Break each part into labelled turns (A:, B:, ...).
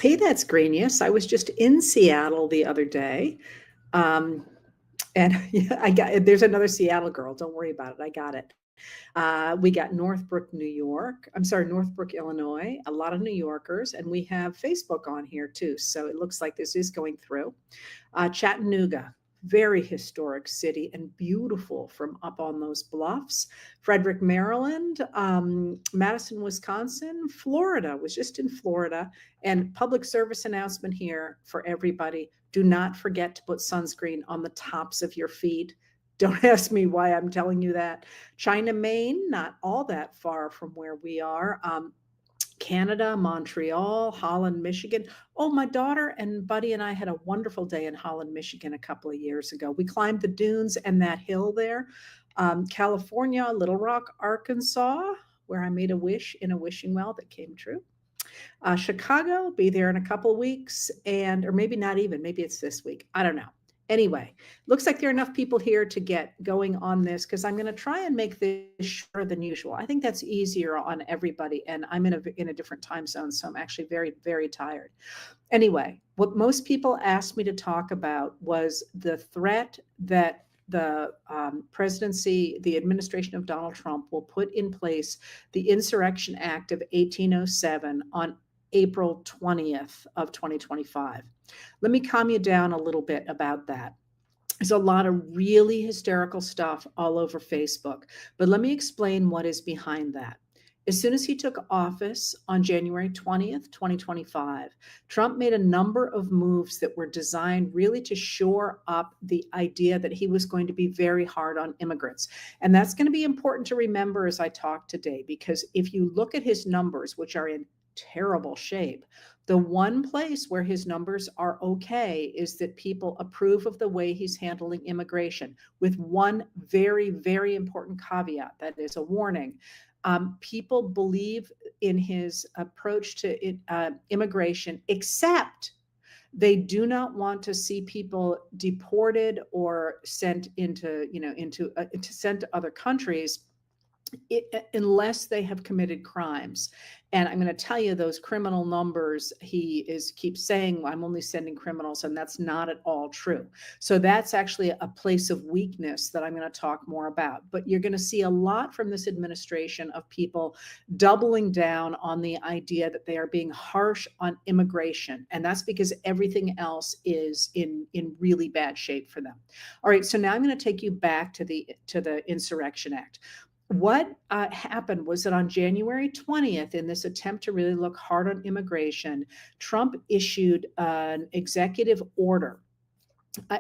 A: Hey, that's Greenius. I was just in Seattle the other day. Um, and yeah, there's another Seattle girl. Don't worry about it. I got it. We got Northbrook, New York. I'm sorry, Northbrook, Illinois. A lot of New Yorkers. And we have Facebook on here too. So it looks like this is going through. Chattanooga, very historic city and beautiful from up on those bluffs. Frederick, Maryland, Madison, Wisconsin, Florida, was just in Florida. And public service announcement here for everybody. Do not forget to put sunscreen on the tops of your feet. Don't ask me why I'm telling you that. China, Maine, not all that far from where we are. Canada, Montreal, Holland, Michigan. Oh, my daughter and Buddy and I had a wonderful day in Holland, Michigan a couple of years ago. We climbed the dunes and that hill there. California, Little Rock, Arkansas, where I made a wish in a wishing well that came true. Chicago, be there in a couple of weeks, or maybe not even, maybe it's this week. I don't know. Anyway, looks like there are enough people here to get going on this because I'm going to try and make this shorter than usual. I think that's easier on everybody, and I'm in a different time zone, so I'm actually very, very tired. Anyway, what most people asked me to talk about was the threat that the presidency, the administration of Donald Trump will put in place the Insurrection Act of 1807 on April 20th of 2025. Let me calm you down a little bit about that. There's a lot of really hysterical stuff all over Facebook, but let me explain what is behind that. As soon as he took office on January 20th, 2025, Trump made a number of moves that were designed really to shore up the idea that he was going to be very hard on immigrants. And that's going to be important to remember as I talk today, because if you look at his numbers, which are in terrible shape, the one place where his numbers are okay is that people approve of the way he's handling immigration, with one very, very important caveat that is a warning. People believe in his approach to immigration, except they do not want to see people deported or sent sent to other countries unless they have committed crimes. And I'm going to tell you those criminal numbers, keeps saying, well, I'm only sending criminals, and that's not at all true. So that's actually a place of weakness that I'm going to talk more about. But you're going to see a lot from this administration of people doubling down on the idea that they are being harsh on immigration. And that's because everything else is in really bad shape for them. All right, so now I'm going to take you back to the Insurrection Act. What happened was that on January 20th, in this attempt to really look hard on immigration, Trump issued an executive order,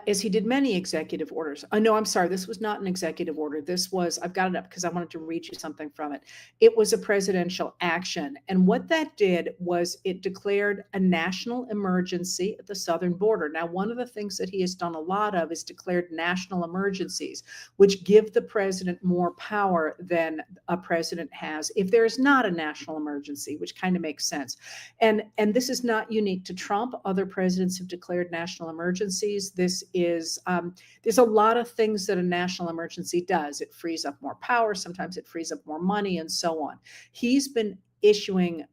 A: as he did many executive orders. No, I'm sorry, this was not an executive order. I've got it up because I wanted to read you something from it. It was a presidential action. And what that did was it declared a national emergency at the southern border. Now, one of the things that he has done a lot of is declared national emergencies, which give the president more power than a president has if there is not a national emergency, which kind of makes sense. And this is not unique to Trump. Other presidents have declared national emergencies. There's a lot of things that a national emergency does. It frees up more power. Sometimes it frees up more money and so on. He's been issuing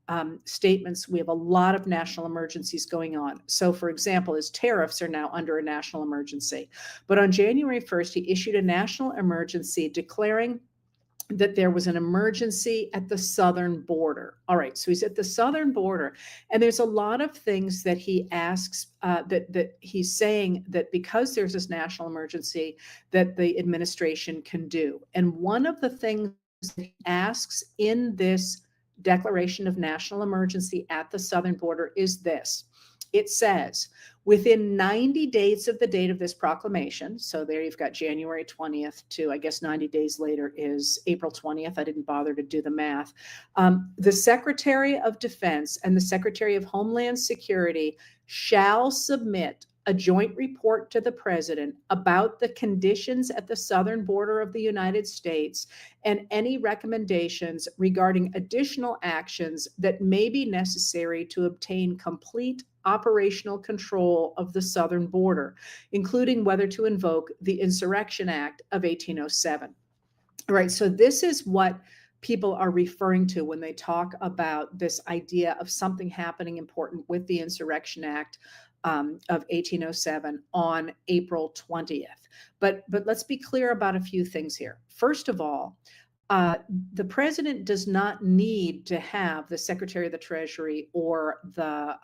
A: statements. We have a lot of national emergencies going on. So, for example, his tariffs are now under a national emergency. But on January 1st, he issued a national emergency declaring that there was an emergency at the southern border. All right, so he's at the southern border, and there's a lot of things that he asks, that he's saying that because there's this national emergency that the administration can do. And one of the things that he asks in this declaration of national emergency at the southern border is this. It says, within 90 days of the date of this proclamation, so there you've got January 20th to, I guess 90 days later is April 20th. I didn't bother to do the math. The Secretary of Defense and the Secretary of Homeland Security shall submit a joint report to the president about the conditions at the southern border of the United States and any recommendations regarding additional actions that may be necessary to obtain complete operational control of the southern border, including whether to invoke the Insurrection Act of 1807. All right, so this is what people are referring to when they talk about this idea of something happening important with the Insurrection Act of 1807 on April 20th. But let's be clear about a few things here. First of all, uh, the president does not need to have the Secretary of the Treasury or the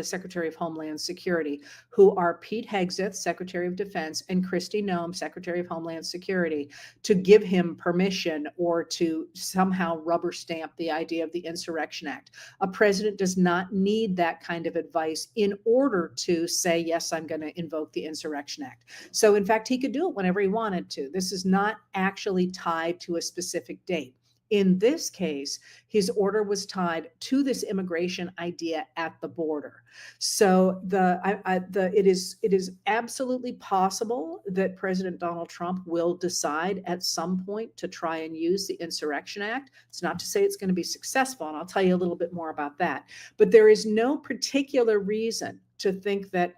A: Secretary of Homeland Security, who are Pete Hegseth, Secretary of Defense, and Kristi Noem, Secretary of Homeland Security, to give him permission or to somehow rubber stamp the idea of the Insurrection Act. A president does not need that kind of advice in order to say, yes, I'm going to invoke the Insurrection Act. So in fact, he could do it whenever he wanted to. This is not actually tied to a specific date. In this case, his order was tied to this immigration idea at the border. So it is absolutely possible that President Donald Trump will decide at some point to try and use the Insurrection Act. It's not to say it's going to be successful, and I'll tell you a little bit more about that. But there is no particular reason to think that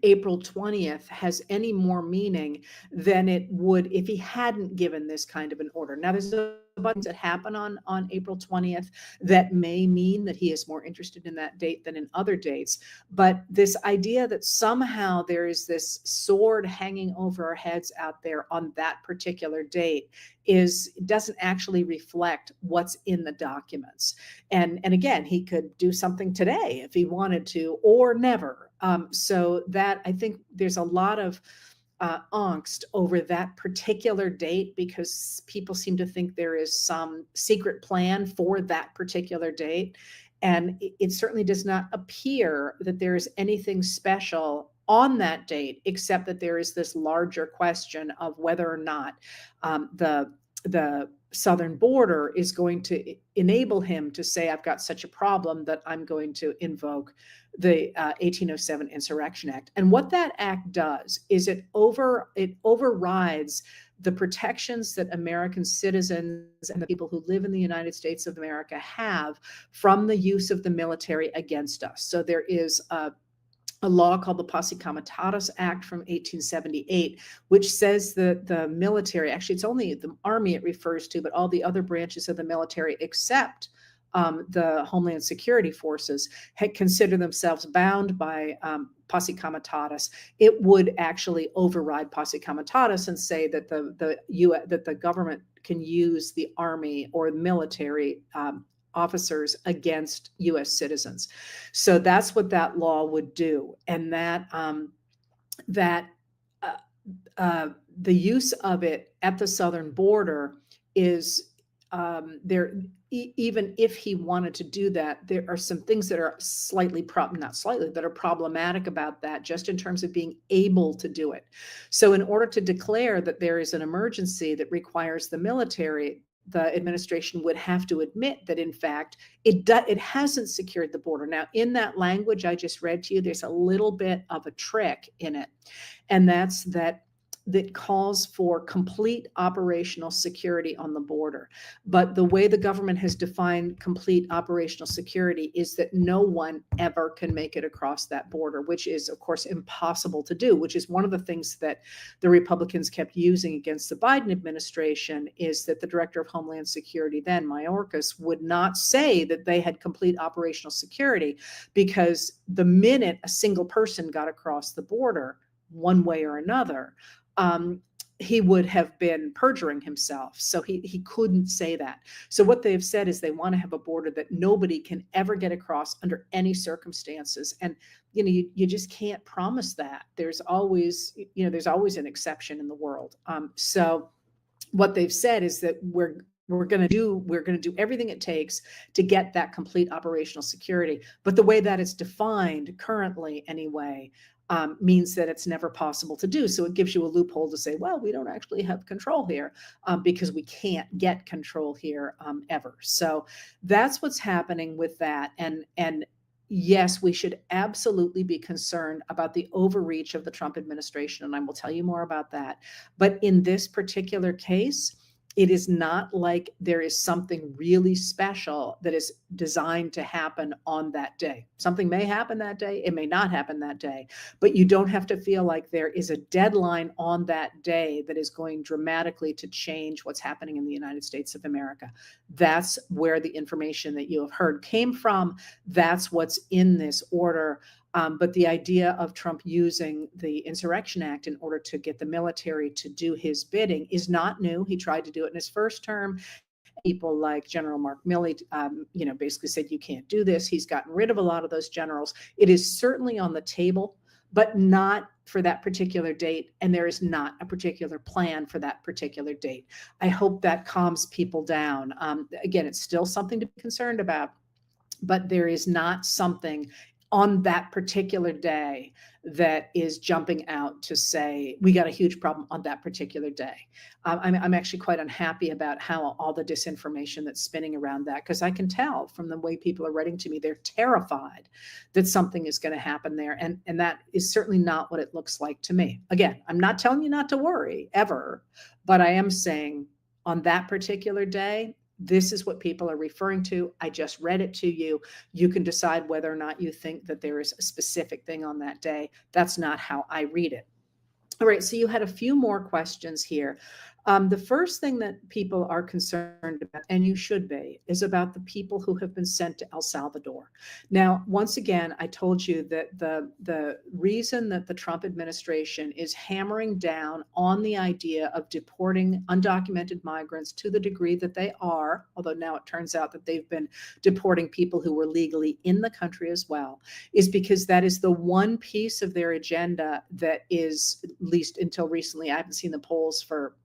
A: April 20th has any more meaning than it would if he hadn't given this kind of an order. Now, there's a bunch that happen on April 20th that may mean that he is more interested in that date than in other dates. But this idea that somehow there is this sword hanging over our heads out there on that particular date doesn't actually reflect what's in the documents. And again, he could do something today if he wanted to, or never. So that, I think there's a lot of angst over that particular date because people seem to think there is some secret plan for that particular date. And it certainly does not appear that there is anything special on that date, except that there is this larger question of whether or not the southern border is going to enable him to say, I've got such a problem that I'm going to invoke the 1807 Insurrection Act. And what that act does is it overrides the protections that American citizens and the people who live in the United States of America have from the use of the military against us. So there is a law called the Posse Comitatus Act from 1878, which says that the military, actually it's only the Army it refers to, but all the other branches of the military except the Homeland Security forces had considered themselves bound by Posse Comitatus. It would actually override Posse Comitatus and say that that the government can use the Army or military officers against U.S. citizens. So that's what that law would do, and the use of it at the southern border is there. Even if he wanted to do that, there are some things that are that are problematic about that, just in terms of being able to do it. So in order to declare that there is an emergency that requires the military, the administration would have to admit that, in fact, it hasn't secured the border. Now, in that language I just read to you, there's a little bit of a trick in it, and that's that calls for complete operational security on the border. But the way the government has defined complete operational security is that no one ever can make it across that border, which is, of course, impossible to do, which is one of the things that the Republicans kept using against the Biden administration, is that the director of Homeland Security then, Mayorkas, would not say that they had complete operational security, because the minute a single person got across the border one way or another, he would have been perjuring himself. So he couldn't say that. So what they've said is they want to have a border that nobody can ever get across under any circumstances. And, you just can't promise that. There's always an exception in the world. So what they've said is that we're going to do everything it takes to get that complete operational security. But the way that it's defined currently, anyway, means that it's never possible to do. So it gives you a loophole to say, well, we don't actually have control here, because we can't get control here ever. So that's what's happening with that. And yes, we should absolutely be concerned about the overreach of the Trump administration, and I will tell you more about that. But in this particular case, It is not like there is something really special that is designed to happen on that day. Something may happen that day, it may not happen that day, but you don't have to feel like there is a deadline on that day that is going dramatically to change what's happening in the United States of America. That's where the information that you have heard came from. That's what's in this order. But the idea of Trump using the Insurrection Act in order to get the military to do his bidding is not new. He tried to do it in his first term. People like General Mark Milley, basically said, you can't do this. He's gotten rid of a lot of those generals. It is certainly on the table, but not for that particular date. And there is not a particular plan for that particular date. I hope that calms people down. Again, it's still something to be concerned about, but there is not something on that particular day that is jumping out to say, we got a huge problem on that particular day. I'm actually quite unhappy about how all the disinformation that's spinning around that, because I can tell from the way people are writing to me, they're terrified that something is going to happen there. And that is certainly not what it looks like to me. Again, I'm not telling you not to worry ever, but I am saying on that particular day, this is what people are referring to. I just read it to you. You can decide whether or not you think that there is a specific thing on that day. That's not how I read it. All right, so you had a few more questions here. The first thing that people are concerned about, and you should be, is about the people who have been sent to El Salvador. Now, once again, I told you that the reason that the Trump administration is hammering down on the idea of deporting undocumented migrants to the degree that they are, although now it turns out that they've been deporting people who were legally in the country as well, is because that is the one piece of their agenda that is, at least until recently, I haven't seen the polls for,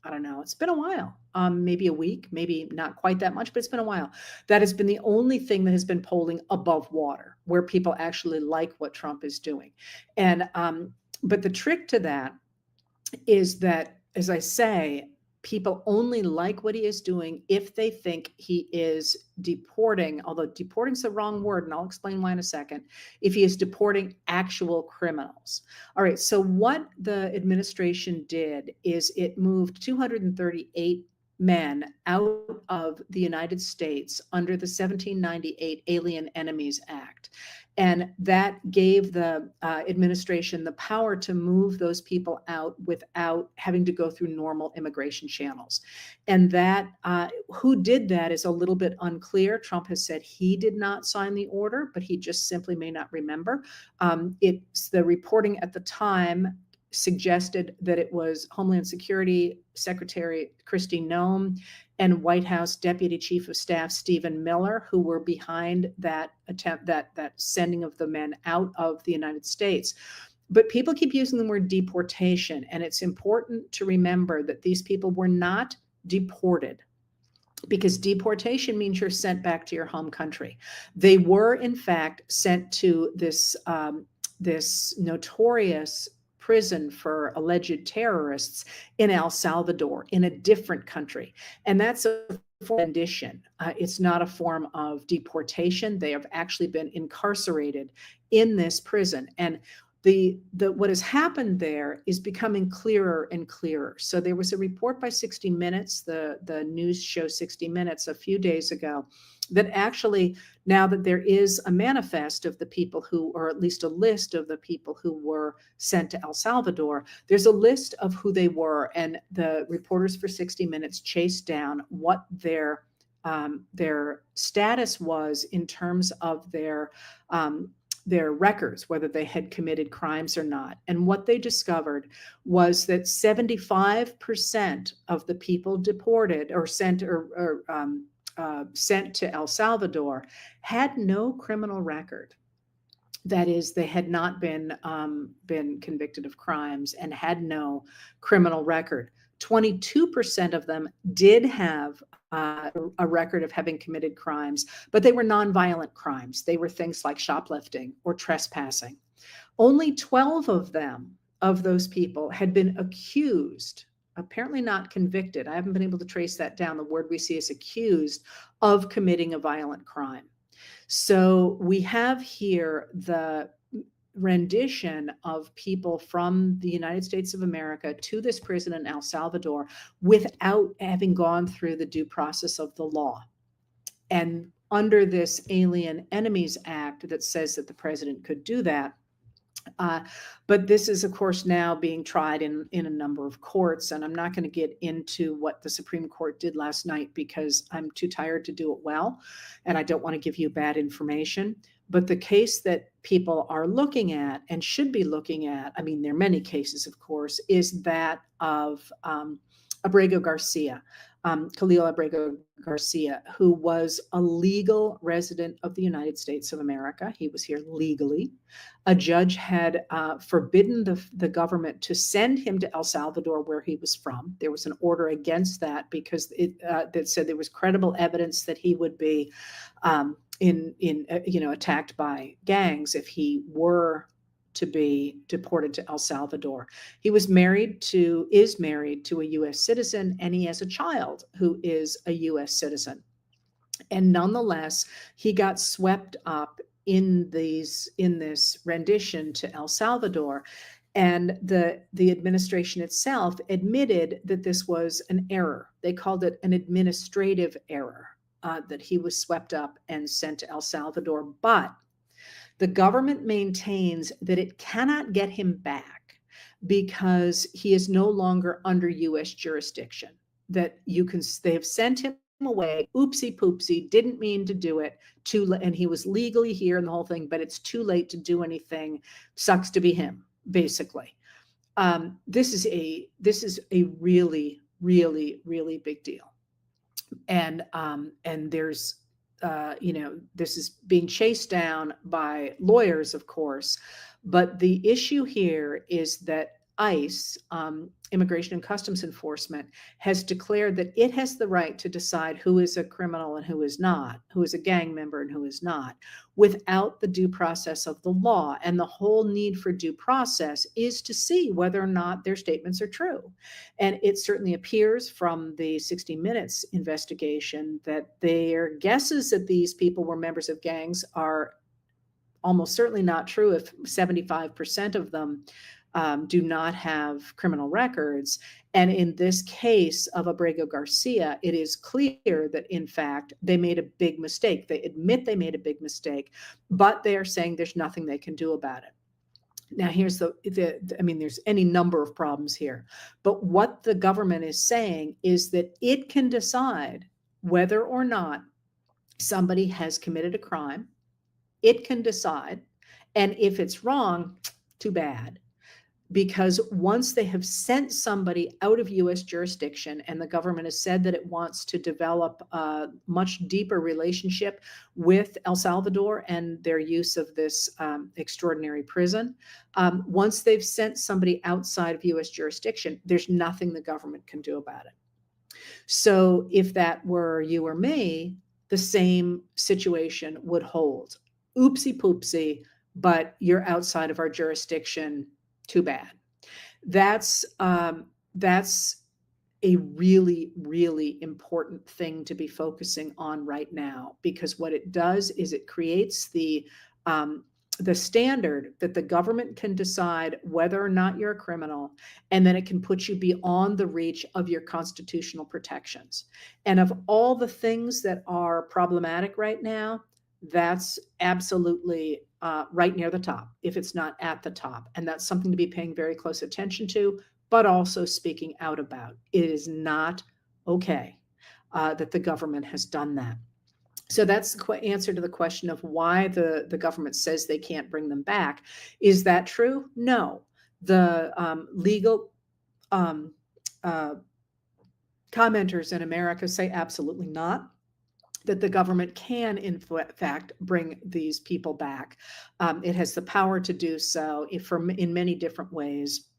A: I don't know, it's been a while, maybe a week, maybe not quite that much, but it's been a while. That has been the only thing that has been polling above water, where people actually like what Trump is doing. And but the trick to that is that, as I say, people only like what he is doing if they think he is deporting, although deporting is the wrong word, and I'll explain why in a second, if he is deporting actual criminals. All right, so what the administration did is it moved 238 men out of the United States under the 1798 Alien Enemies Act. And that gave the administration the power to move those people out without having to go through normal immigration channels. And that who did that is a little bit unclear. Trump has said he did not sign the order, but he just simply may not remember. It's the reporting at the time suggested that it was Homeland Security Secretary Kristi Noem and White House Deputy Chief of Staff Stephen Miller who were behind that attempt, that sending of the men out of the United States. But people keep using the word deportation, and it's important to remember that these people were not deported, because deportation means you're sent back to your home country. They were, in fact, sent to this notorious prison for alleged terrorists in El Salvador, in a different country. And that's a rendition. It's not a form of deportation. They have actually been incarcerated in this prison. And what has happened there is becoming clearer and clearer. So there was a report by 60 Minutes, the news show 60 Minutes, a few days ago, that actually, now that there is a manifest of the people who, or at least a list of the people who were sent to El Salvador, there's a list of who they were, and the reporters for 60 Minutes chased down what their status was in terms of their records, whether they had committed crimes or not. And what they discovered was that 75% of the people deported or sent sent to El Salvador had no criminal record. That is, they had not been convicted of crimes and had no criminal record. 22% of them did have a record of having committed crimes, but they were nonviolent crimes. They were things like shoplifting or trespassing. Only 12 of those people had been accused, apparently not convicted. I haven't been able to trace that down. The word we see is accused of committing a violent crime. So we have here rendition of people from the United States of America to this prison in El Salvador without having gone through the due process of the law. And under this Alien Enemies Act that says that the president could do that. But this is, of course, now being tried in a number of courts. And I'm not going to get into what the Supreme Court did last night because I'm too tired to do it well. And I don't want to give you bad information. But the case that people are looking at and should be looking at, I mean, there are many cases, of course, is that of Abrego Garcia, Khalil Abrego Garcia, who was a legal resident of the United States of America. He was here legally. A judge had forbidden the government to send him to El Salvador, where he was from. There was an order against that because that said there was credible evidence that he would be attacked by gangs if he were to be deported to El Salvador. He is married to a U.S. citizen, and he has a child who is a U.S. citizen. And nonetheless, he got swept up in this rendition to El Salvador. And the administration itself admitted that this was an error. They called it an administrative error, that he was swept up and sent to El Salvador. But the government maintains that it cannot get him back because he is no longer under U.S. jurisdiction. They have sent him away. Oopsie poopsie, didn't mean to do it. And he was legally here and the whole thing, but it's too late to do anything. Sucks to be him, basically. This is a really, really, really big deal. And there's this is being chased down by lawyers, of course. But the issue here is that ICE, Immigration and Customs Enforcement, has declared that it has the right to decide who is a criminal and who is not, who is a gang member and who is not, without the due process of the law. And the whole need for due process is to see whether or not their statements are true. And it certainly appears from the 60 Minutes investigation that their guesses that these people were members of gangs are almost certainly not true if 75% of them do not have criminal records. And in this case of Abrego Garcia, it is clear that, in fact, they made a big mistake. They admit they made a big mistake, but they are saying there's nothing they can do about it. Now, here's there's any number of problems here. But what the government is saying is that it can decide whether or not somebody has committed a crime. It can decide. And if it's wrong, too bad. Because once they have sent somebody out of U.S. jurisdiction and the government has said that it wants to develop a much deeper relationship with El Salvador and their use of this extraordinary prison, once they've sent somebody outside of U.S. jurisdiction, there's nothing the government can do about it. So if that were you or me, the same situation would hold. Oopsie poopsie, but you're outside of our jurisdiction. Too bad. That's a really, really important thing to be focusing on right now, because what it does is it creates the standard that the government can decide whether or not you're a criminal, and then it can put you beyond the reach of your constitutional protections. And of all the things that are problematic right now, that's absolutely right near the top, if it's not at the top. And that's something to be paying very close attention to, but also speaking out about. It is not okay that the government has done that. So that's the answer to the question of why the government says they can't bring them back. Is that true? No. The legal commenters in America say absolutely not. That the government can, in fact, bring these people back. It has the power to do so in many different ways,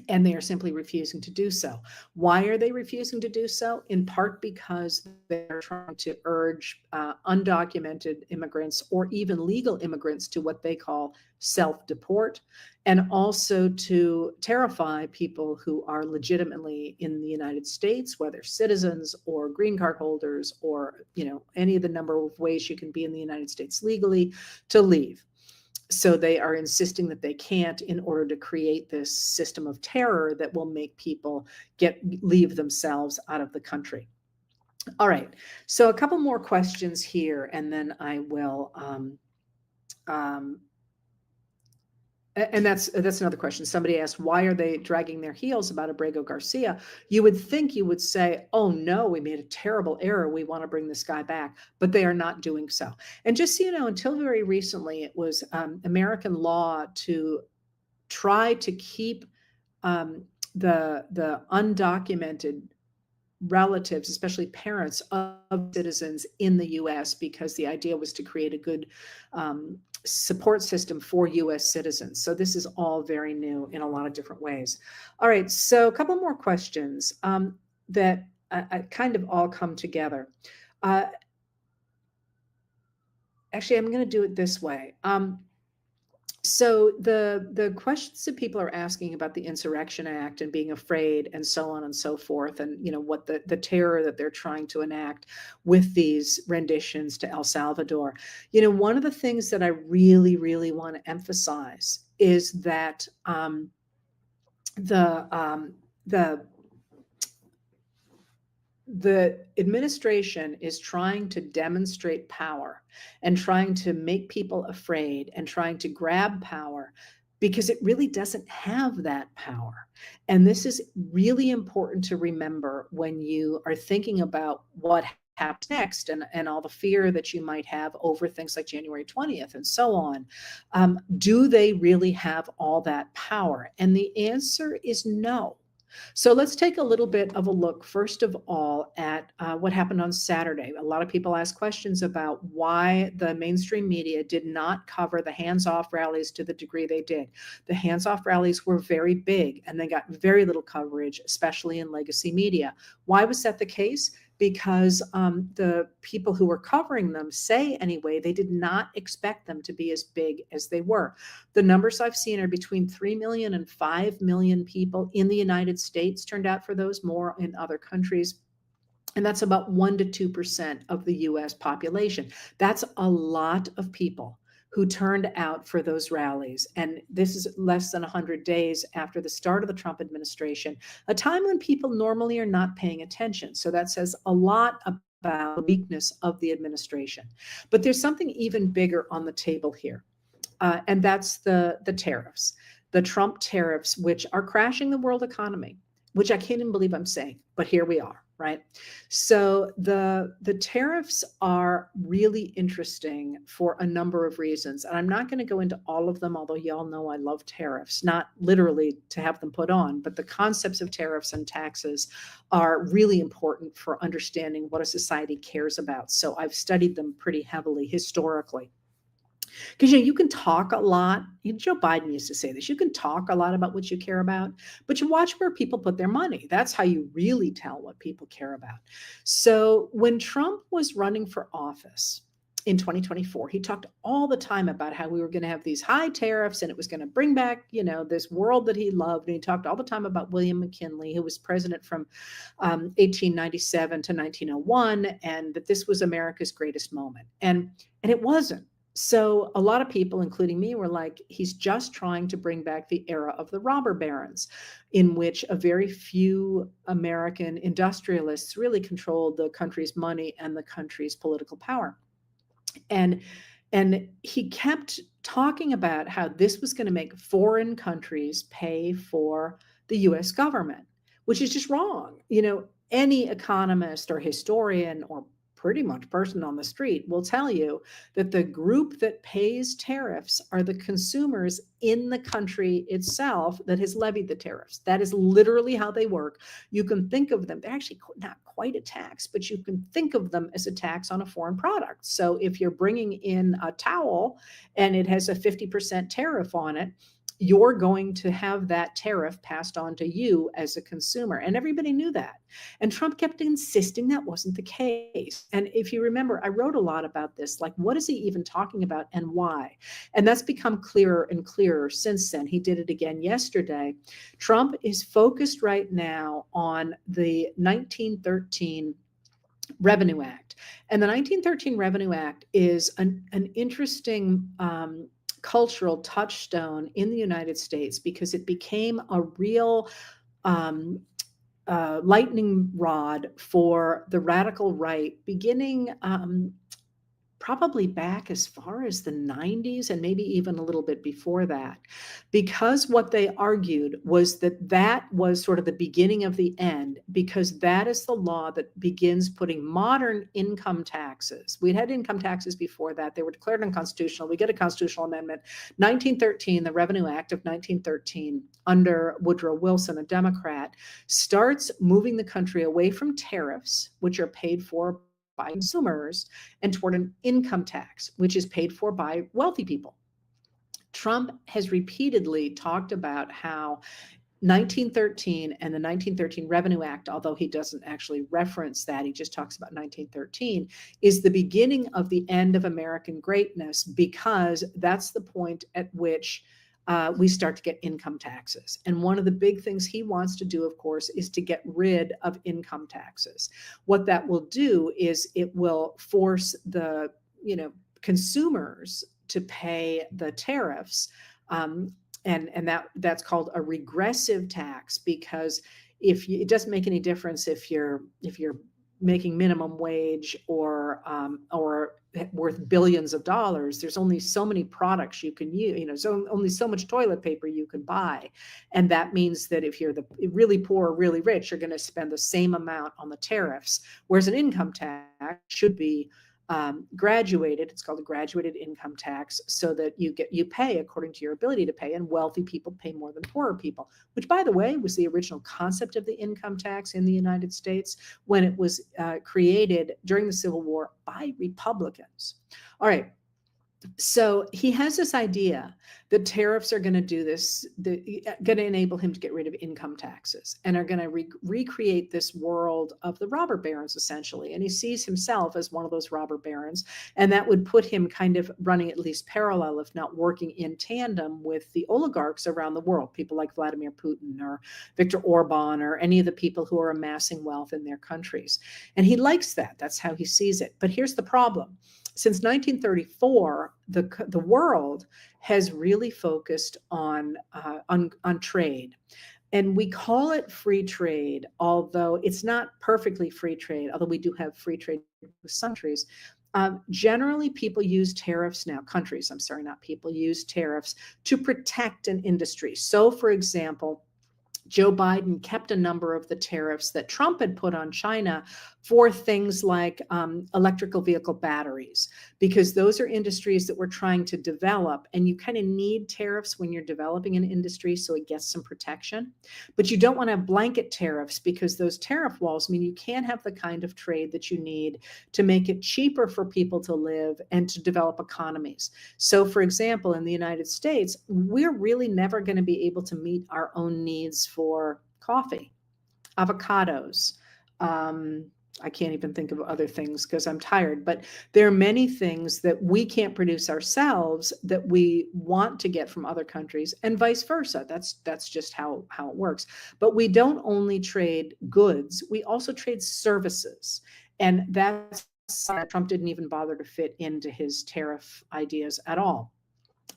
A: and they are simply refusing to do so. Why are they refusing to do so? In part because they're trying to urge undocumented immigrants or even legal immigrants to what they call self-deport, and also to terrify people who are legitimately in the United States, whether citizens or green card holders or any of the number of ways you can be in the United States legally, to leave. So they are insisting that they can't in order to create this system of terror that will make people leave themselves out of the country. All right. So a couple more questions here, and then I will. Um, and that's another question. Somebody asked, why are they dragging their heels about Abrego Garcia? You would think you would say, oh no, we made a terrible error. We want to bring this guy back, but they are not doing so. And just so you know, until very recently, it was American law to try to keep the undocumented relatives, especially parents of citizens in the US, because the idea was to create a good support system for US citizens. So this is all very new in a lot of different ways. All right, so a couple more questions that I kind of all come together. Actually, I'm going to do it this way. So the questions that people are asking about the Insurrection Act and being afraid and so on and so forth, and what the terror that they're trying to enact with these renditions to El Salvador. One of the things that I really, really want to emphasize is that the administration is trying to demonstrate power and trying to make people afraid and trying to grab power because it really doesn't have that power. And this is really important to remember when you are thinking about what happens next and all the fear that you might have over things like January 20th and so on. Do they really have all that power? And the answer is no. So let's take a little bit of a look, first of all, at what happened on Saturday. A lot of people ask questions about why the mainstream media did not cover the hands-off rallies to the degree they did. The hands-off rallies were very big, and they got very little coverage, especially in legacy media. Why was that the case? Because the people who were covering them say anyway, they did not expect them to be as big as they were. The numbers I've seen are between 3 million and 5 million people in the United States turned out for those, more in other countries. And that's about 1 to 2% of the US population. That's a lot of people who turned out for those rallies. And this is less than 100 days after the start of the Trump administration, a time when people normally are not paying attention. So that says a lot about the weakness of the administration. But there's something even bigger on the table here, and that's the tariffs, the Trump tariffs, which are crashing the world economy, which I can't even believe I'm saying, but here we are. Right. So the tariffs are really interesting for a number of reasons. And I'm not going to go into all of them, although y'all know I love tariffs, not literally to have them put on, but the concepts of tariffs and taxes are really important for understanding what a society cares about. So I've studied them pretty heavily historically. Because you can talk a lot. Joe Biden used to say this. You can talk a lot about what you care about, but you watch where people put their money. That's how you really tell what people care about. So when Trump was running for office in 2024, he talked all the time about how we were going to have these high tariffs and it was going to bring back, this world that he loved. And he talked all the time about William McKinley, who was president from 1897 to 1901, and that this was America's greatest moment. And it wasn't. So a lot of people, including me, were like, he's just trying to bring back the era of the robber barons, in which a very few American industrialists really controlled the country's money and the country's political power. And he kept talking about how this was going to make foreign countries pay for the US government, which is just wrong. Any economist or historian or pretty much person on the street will tell you that the group that pays tariffs are the consumers in the country itself that has levied the tariffs. That is literally how they work. You can think of them, they're actually not quite a tax, but you can think of them as a tax on a foreign product. So if you're bringing in a towel and it has a 50% tariff on it, you're going to have that tariff passed on to you as a consumer. And everybody knew that. And Trump kept insisting that wasn't the case. And if you remember, I wrote a lot about this, like, what is he even talking about and why? And that's become clearer and clearer since then. He did it again yesterday. Trump is focused right now on the 1913 Revenue Act. And the 1913 Revenue Act is an interesting cultural touchstone in the United States because it became a real um, lightning rod for the radical right, beginning probably back as far as the 90s and maybe even a little bit before that, because what they argued was that that was sort of the beginning of the end, because that is the law that begins putting modern income taxes. We'd had income taxes before that. They were declared unconstitutional. We get a constitutional amendment. 1913, the Revenue Act of 1913, under Woodrow Wilson, a Democrat, starts moving the country away from tariffs, which are paid for by consumers, and toward an income tax, which is paid for by wealthy people. Trump has repeatedly talked about how 1913 and the 1913 Revenue Act, although he doesn't actually reference that, he just talks about 1913, is the beginning of the end of American greatness, because that's the point at which we start to get income taxes. And one of the big things he wants to do, of course, is to get rid of income taxes. What that will do is it will force the, consumers to pay the tariffs. And that's called a regressive tax, because it doesn't make any difference if you're making minimum wage or worth billions of dollars. There's only so many products you can use, so only so much toilet paper you can buy. And that means that if you're the really poor or really rich, you're going to spend the same amount on the tariffs, whereas an income tax should be graduated. It's called a graduated income tax, so that you pay according to your ability to pay, and wealthy people pay more than poorer people, which, by the way, was the original concept of the income tax in the United States when it was created during the Civil War by Republicans. All right. So he has this idea that tariffs are going to do this, going to enable him to get rid of income taxes, and are going to recreate this world of the robber barons, essentially. And he sees himself as one of those robber barons, and that would put him kind of running at least parallel, if not working in tandem, with the oligarchs around the world, people like Vladimir Putin or Viktor Orban, or any of the people who are amassing wealth in their countries. And he likes that. That's how he sees it. But here's the problem. Since 1934, the world has really focused on trade. And we call it free trade, although it's not perfectly free trade, although we do have free trade with some countries. Generally, people use tariffs now, countries, I'm sorry, not people, use tariffs to protect an industry. So, for example, Joe Biden kept a number of the tariffs that Trump had put on China for things like electrical vehicle batteries, because those are industries that we're trying to develop, and you kind of need tariffs when you're developing an industry so it gets some protection. But you don't want to have blanket tariffs, because those tariff walls mean you can't have the kind of trade that you need to make it cheaper for people to live and to develop economies. So, for example, in the United States, we're really never going to be able to meet our own needs for coffee, avocados. I can't even think of other things because I'm tired, but there are many things that we can't produce ourselves that we want to get from other countries, and vice versa. That's just how it works. But we don't only trade goods, we also trade services. And that's Trump didn't even bother to fit into his tariff ideas at all.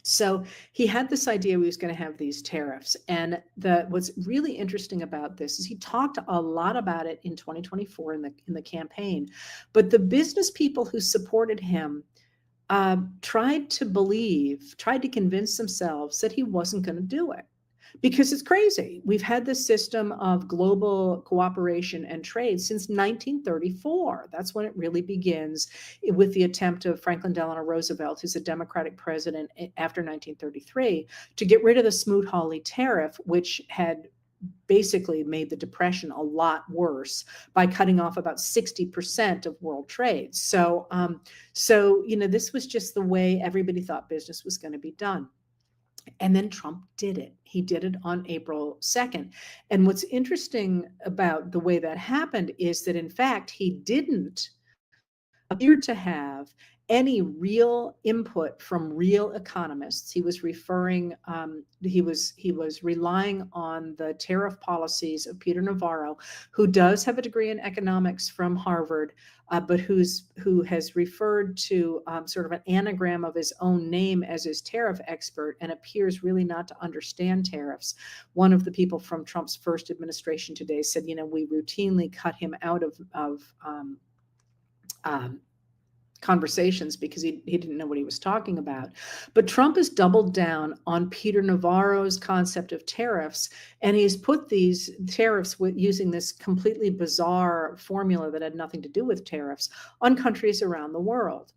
A: So he had this idea he was going to have these tariffs. And what's really interesting about this is he talked a lot about it in 2024 in the campaign. But the business people who supported him tried to convince themselves that he wasn't going to do it, because it's crazy. We've had this system of global cooperation and trade since 1934. That's when it really begins, with the attempt of Franklin Delano Roosevelt, who's a Democratic president after 1933, to get rid of the Smoot-Hawley tariff, which had basically made the Depression a lot worse by cutting off about 60% of world trade. So this was just the way everybody thought business was going to be done. And then Trump did it. He did it on April 2nd. And what's interesting about the way that happened is that, in fact, he didn't appear to have any real input from real economists. He was referring, he was relying on the tariff policies of Peter Navarro, who does have a degree in economics from Harvard, but who has referred to sort of an anagram of his own name as his tariff expert and appears really not to understand tariffs. One of the people from Trump's first administration today said, we routinely cut him out of conversations because he didn't know what he was talking about. But Trump has doubled down on Peter Navarro's concept of tariffs, and he's put these tariffs using this completely bizarre formula that had nothing to do with tariffs on countries around the world.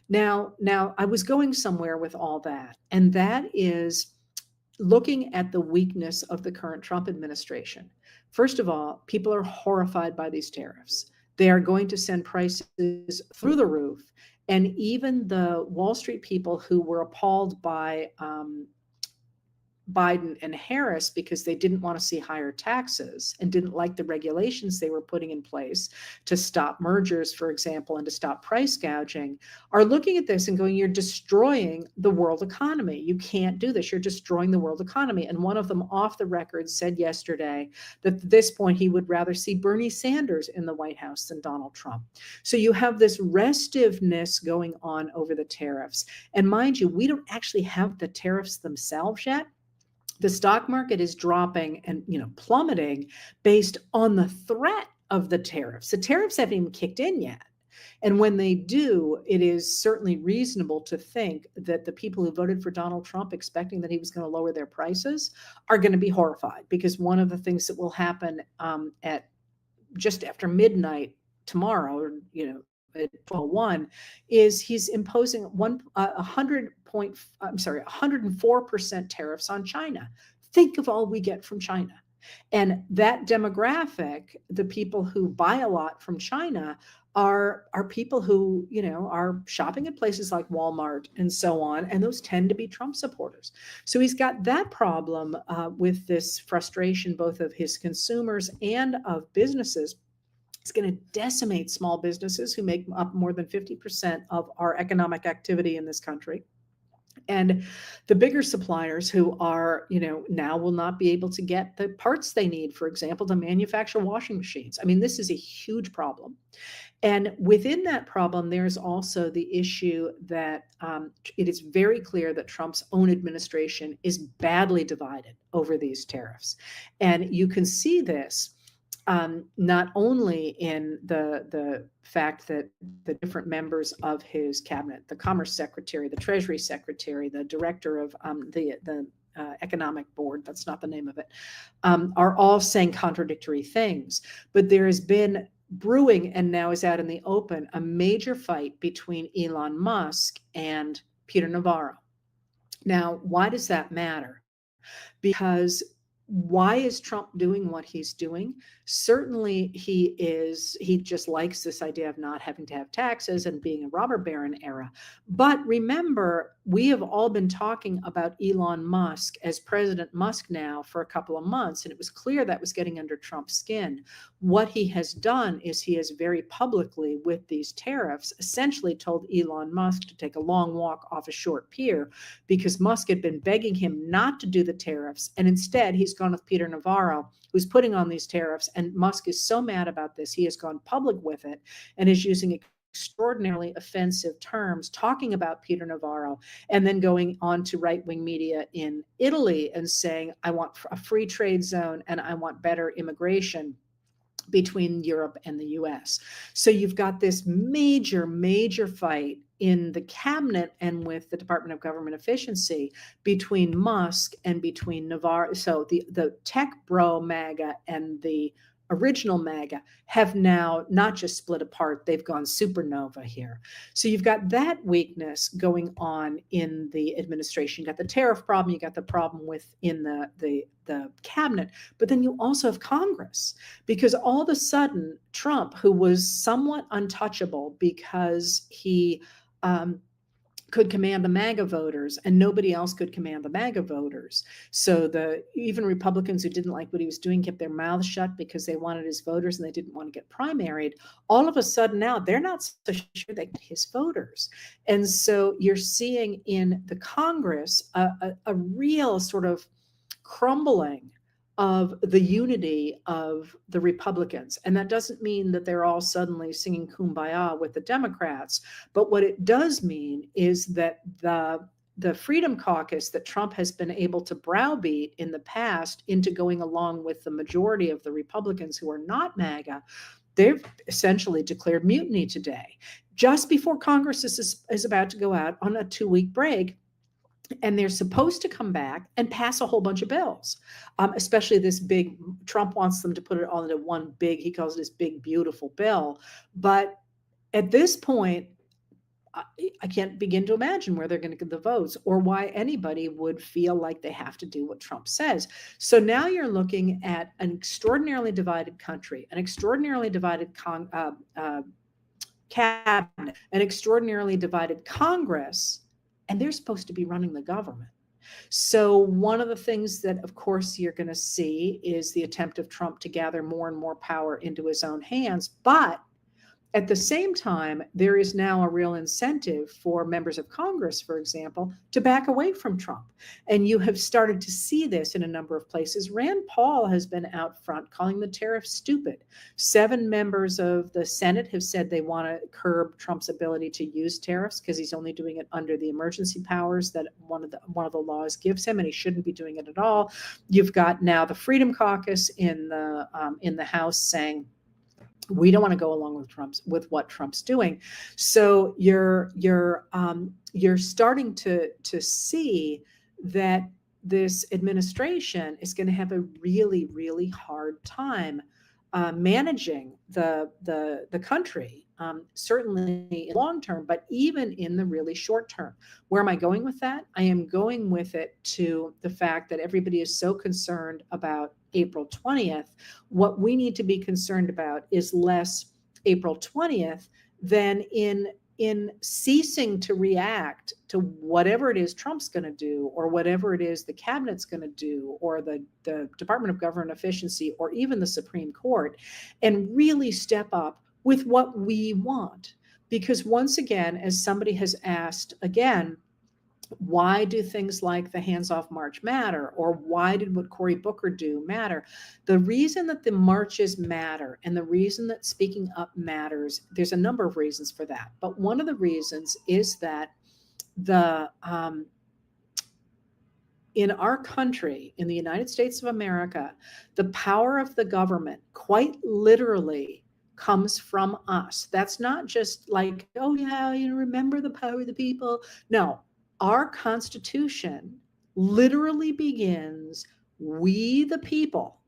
A: Now, I was going somewhere with all that, and that is looking at the weakness of the current Trump administration. First of all, people are horrified by these tariffs. They are going to send prices through the roof. And even the Wall Street people who were appalled by Biden and Harris because they didn't want to see higher taxes and didn't like the regulations they were putting in place to stop mergers, for example, and to stop price gouging, are looking at this and going, you're destroying the world economy. You can't do this. You're destroying the world economy. And one of them off the record said yesterday that at this point he would rather see Bernie Sanders in the White House than Donald Trump. So you have this restiveness going on over the tariffs. And mind you, we don't actually have the tariffs themselves yet. The stock market is dropping and plummeting based on the threat of the tariffs. The tariffs haven't even kicked in yet. And when they do, it is certainly reasonable to think that the people who voted for Donald Trump expecting that he was going to lower their prices are going to be horrified, because one of the things that will happen at just after midnight tomorrow, or at 12:01, is he's imposing 104% tariffs on China. Think of all we get from China. And that demographic, the people who buy a lot from China, are people who are shopping at places like Walmart and so on, and those tend to be Trump supporters. So he's got that problem with this frustration, both of his consumers and of businesses. It's going to decimate small businesses who make up more than 50% of our economic activity in this country. And the bigger suppliers who are, now will not be able to get the parts they need, for example, to manufacture washing machines. I mean, this is a huge problem. And within that problem, there's also the issue that it is very clear that Trump's own administration is badly divided over these tariffs. And you can see this not only in the fact that the different members of his cabinet, the Commerce Secretary, the Treasury Secretary, the director of the Economic Board, that's not the name of it, are all saying contradictory things. But there has been brewing, and now is out in the open, a major fight between Elon Musk and Peter Navarro. Now, why does that matter? Because why is Trump doing what he's doing? Certainly he just likes this idea of not having to have taxes and being a robber baron era. But remember, we have all been talking about Elon Musk as President Musk now for a couple of months, and it was clear that was getting under Trump's skin. What he has done is he has very publicly, with these tariffs, essentially told Elon Musk to take a long walk off a short pier, because Musk had been begging him not to do the tariffs, and instead he's gone with Peter Navarro, who's putting on these tariffs. And Musk is so mad about this, he has gone public with it and is using extraordinarily offensive terms, talking about Peter Navarro, and then going on to right-wing media in Italy and saying, I want a free trade zone and I want better immigration between Europe and the US. So you've got this major, major fight in the cabinet and with the Department of Government Efficiency between Musk and between Navarro. So the tech bro MAGA and the original MAGA have now not just split apart, they've gone supernova here. So you've got that weakness going on in the administration. You got the tariff problem, you got the problem within the cabinet, but then you also have Congress, because all of a sudden Trump, who was somewhat untouchable because he could command the MAGA voters, and nobody else could command the MAGA voters. So even Republicans who didn't like what he was doing kept their mouths shut because they wanted his voters and they didn't want to get primaried. All of a sudden now they're not so sure they get his voters. And so you're seeing in the Congress a real sort of crumbling of the unity of the Republicans. And that doesn't mean that they're all suddenly singing kumbaya with the Democrats. But what it does mean is that the Freedom Caucus that Trump has been able to browbeat in the past into going along with the majority of the Republicans who are not MAGA, they've essentially declared mutiny today, just before Congress is about to go out on a 2-week break. And they're supposed to come back and pass a whole bunch of bills, especially this big, Trump wants them to put it all into one big, he calls it this big, beautiful bill. But at this point, I can't begin to imagine where they're going to get the votes or why anybody would feel like they have to do what Trump says. So now you're looking at an extraordinarily divided country, an extraordinarily divided cabinet, an extraordinarily divided Congress, and they're supposed to be running the government. So one of the things that, of course, you're going to see is the attempt of Trump to gather more and more power into his own hands. But at the same time, there is now a real incentive for members of Congress, for example, to back away from Trump. And you have started to see this in a number of places. Rand Paul has been out front calling the tariff stupid. 7 members of the Senate have said they want to curb Trump's ability to use tariffs because he's only doing it under the emergency powers that one of the laws gives him, and he shouldn't be doing it at all. You've got now the Freedom Caucus in the House saying, we don't want to go along with what Trump's doing. So you're starting to see that this administration is going to have a really, really hard time managing the country, certainly in the long term, but even in the really short term. Where am I going with that? I am going with it to the fact that everybody is so concerned about April 20th. What we need to be concerned about is less April 20th than in ceasing to react to whatever it is Trump's going to do, or whatever it is the cabinet's going to do, or the Department of Government Efficiency, or even the Supreme Court, and really step up with what we want. Because once again, as somebody has asked again, why do things like the hands-off march matter? Or why did what Cory Booker do matter? The reason that the marches matter and the reason that speaking up matters, there's a number of reasons for that. But one of the reasons is that in our country, in the United States of America, the power of the government quite literally comes from us. That's not just like, oh yeah, remember the power of the people. No. Our Constitution literally begins, we the people,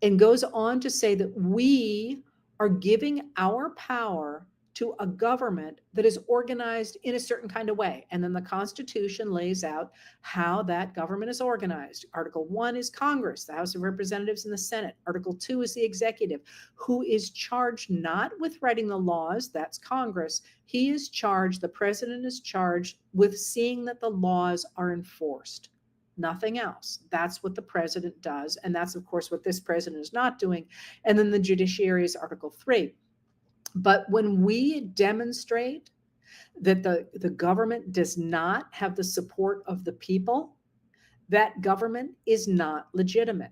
A: and goes on to say that we are giving our power to a government that is organized in a certain kind of way. And then the Constitution lays out how that government is organized. Article 1 is Congress, the House of Representatives and the Senate. Article 2 is the executive, who is charged not with writing the laws, that's Congress. He is charged, the president is charged with seeing that the laws are enforced. Nothing else. That's what the president does. And that's, of course, what this president is not doing. And then the judiciary is Article 3. But when we demonstrate that the government does not have the support of the people, that government is not legitimate.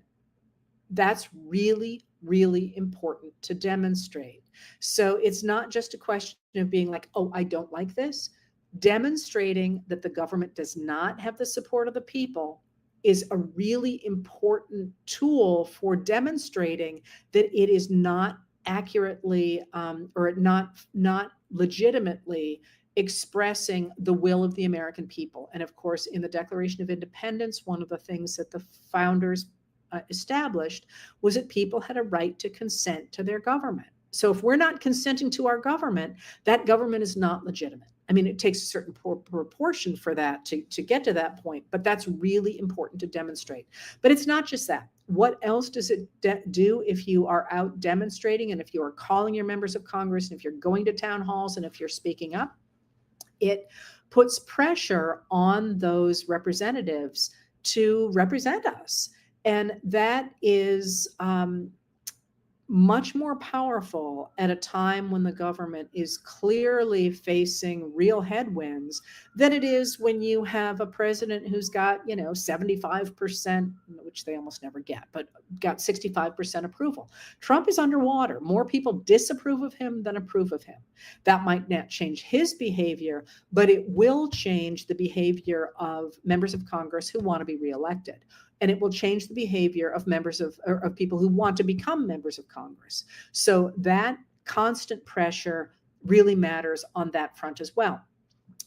A: That's really, really important to demonstrate. So it's not just a question of being like, oh, I don't like this. Demonstrating that the government does not have the support of the people is a really important tool for demonstrating that it is not accurately or not legitimately expressing the will of the American people. And of course, in the Declaration of Independence, one of the things that the founders established was that people had a right to consent to their government. So if we're not consenting to our government, that government is not legitimate. I mean, it takes a certain proportion for that to get to that point, but that's really important to demonstrate. But it's not just that. What else does it do if you are out demonstrating, and if you are calling your members of Congress, and if you're going to town halls, and if you're speaking up? It puts pressure on those representatives to represent us. And that is much more powerful at a time when the government is clearly facing real headwinds than it is when you have a president who's got, 75%, which they almost never get, but got 65% approval. Trump is underwater. More people disapprove of him than approve of him. That might not change his behavior, but it will change the behavior of members of Congress who want to be reelected. And it will change the behavior of members of people who want to become members of Congress. So that constant pressure really matters on that front as well.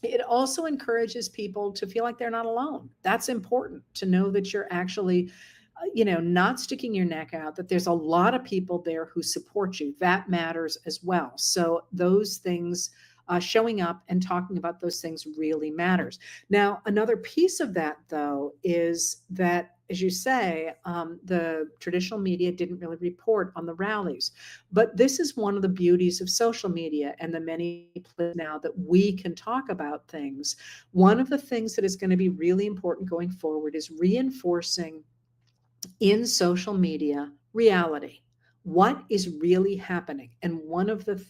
A: It also encourages people to feel like they're not alone. That's important, to know that you're actually, not sticking your neck out, that there's a lot of people there who support you. That matters as well. So those things, showing up and talking about those things, really matters. Now, another piece of that, though, is that, as you say, the traditional media didn't really report on the rallies. But this is one of the beauties of social media and the many places now that we can talk about things. One of the things that is going to be really important going forward is reinforcing in social media reality. What is really happening? And one of the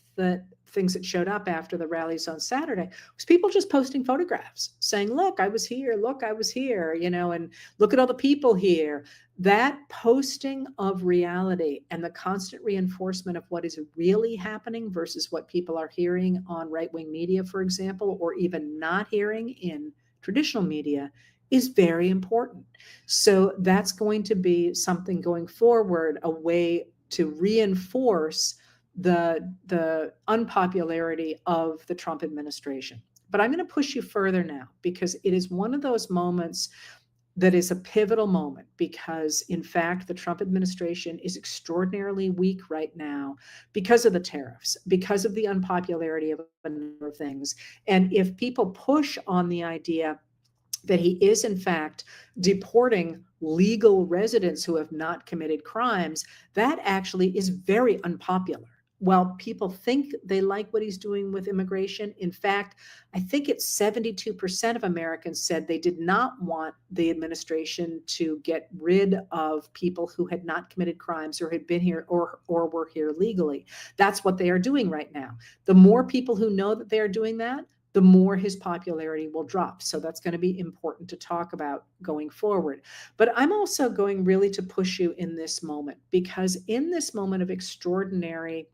A: things that showed up after the rallies on Saturday was people just posting photographs saying, look, I was here, and look at all the people here. That posting of reality and the constant reinforcement of what is really happening versus what people are hearing on right-wing media, for example, or even not hearing in traditional media, is very important. So that's going to be something going forward, a way to reinforce the unpopularity of the Trump administration. But I'm going to push you further now, because it is one of those moments that is a pivotal moment, because in fact, the Trump administration is extraordinarily weak right now because of the tariffs, because of the unpopularity of a number of things. And if people push on the idea that he is in fact deporting legal residents who have not committed crimes, that actually is very unpopular. While people think they like what he's doing with immigration, in fact, I think it's 72% of Americans said they did not want the administration to get rid of people who had not committed crimes or had been here or were here legally. That's what they are doing right now. The more people who know that they are doing that, the more his popularity will drop. So that's going to be important to talk about going forward. But I'm also going really to push you in this moment, because in this moment of extraordinary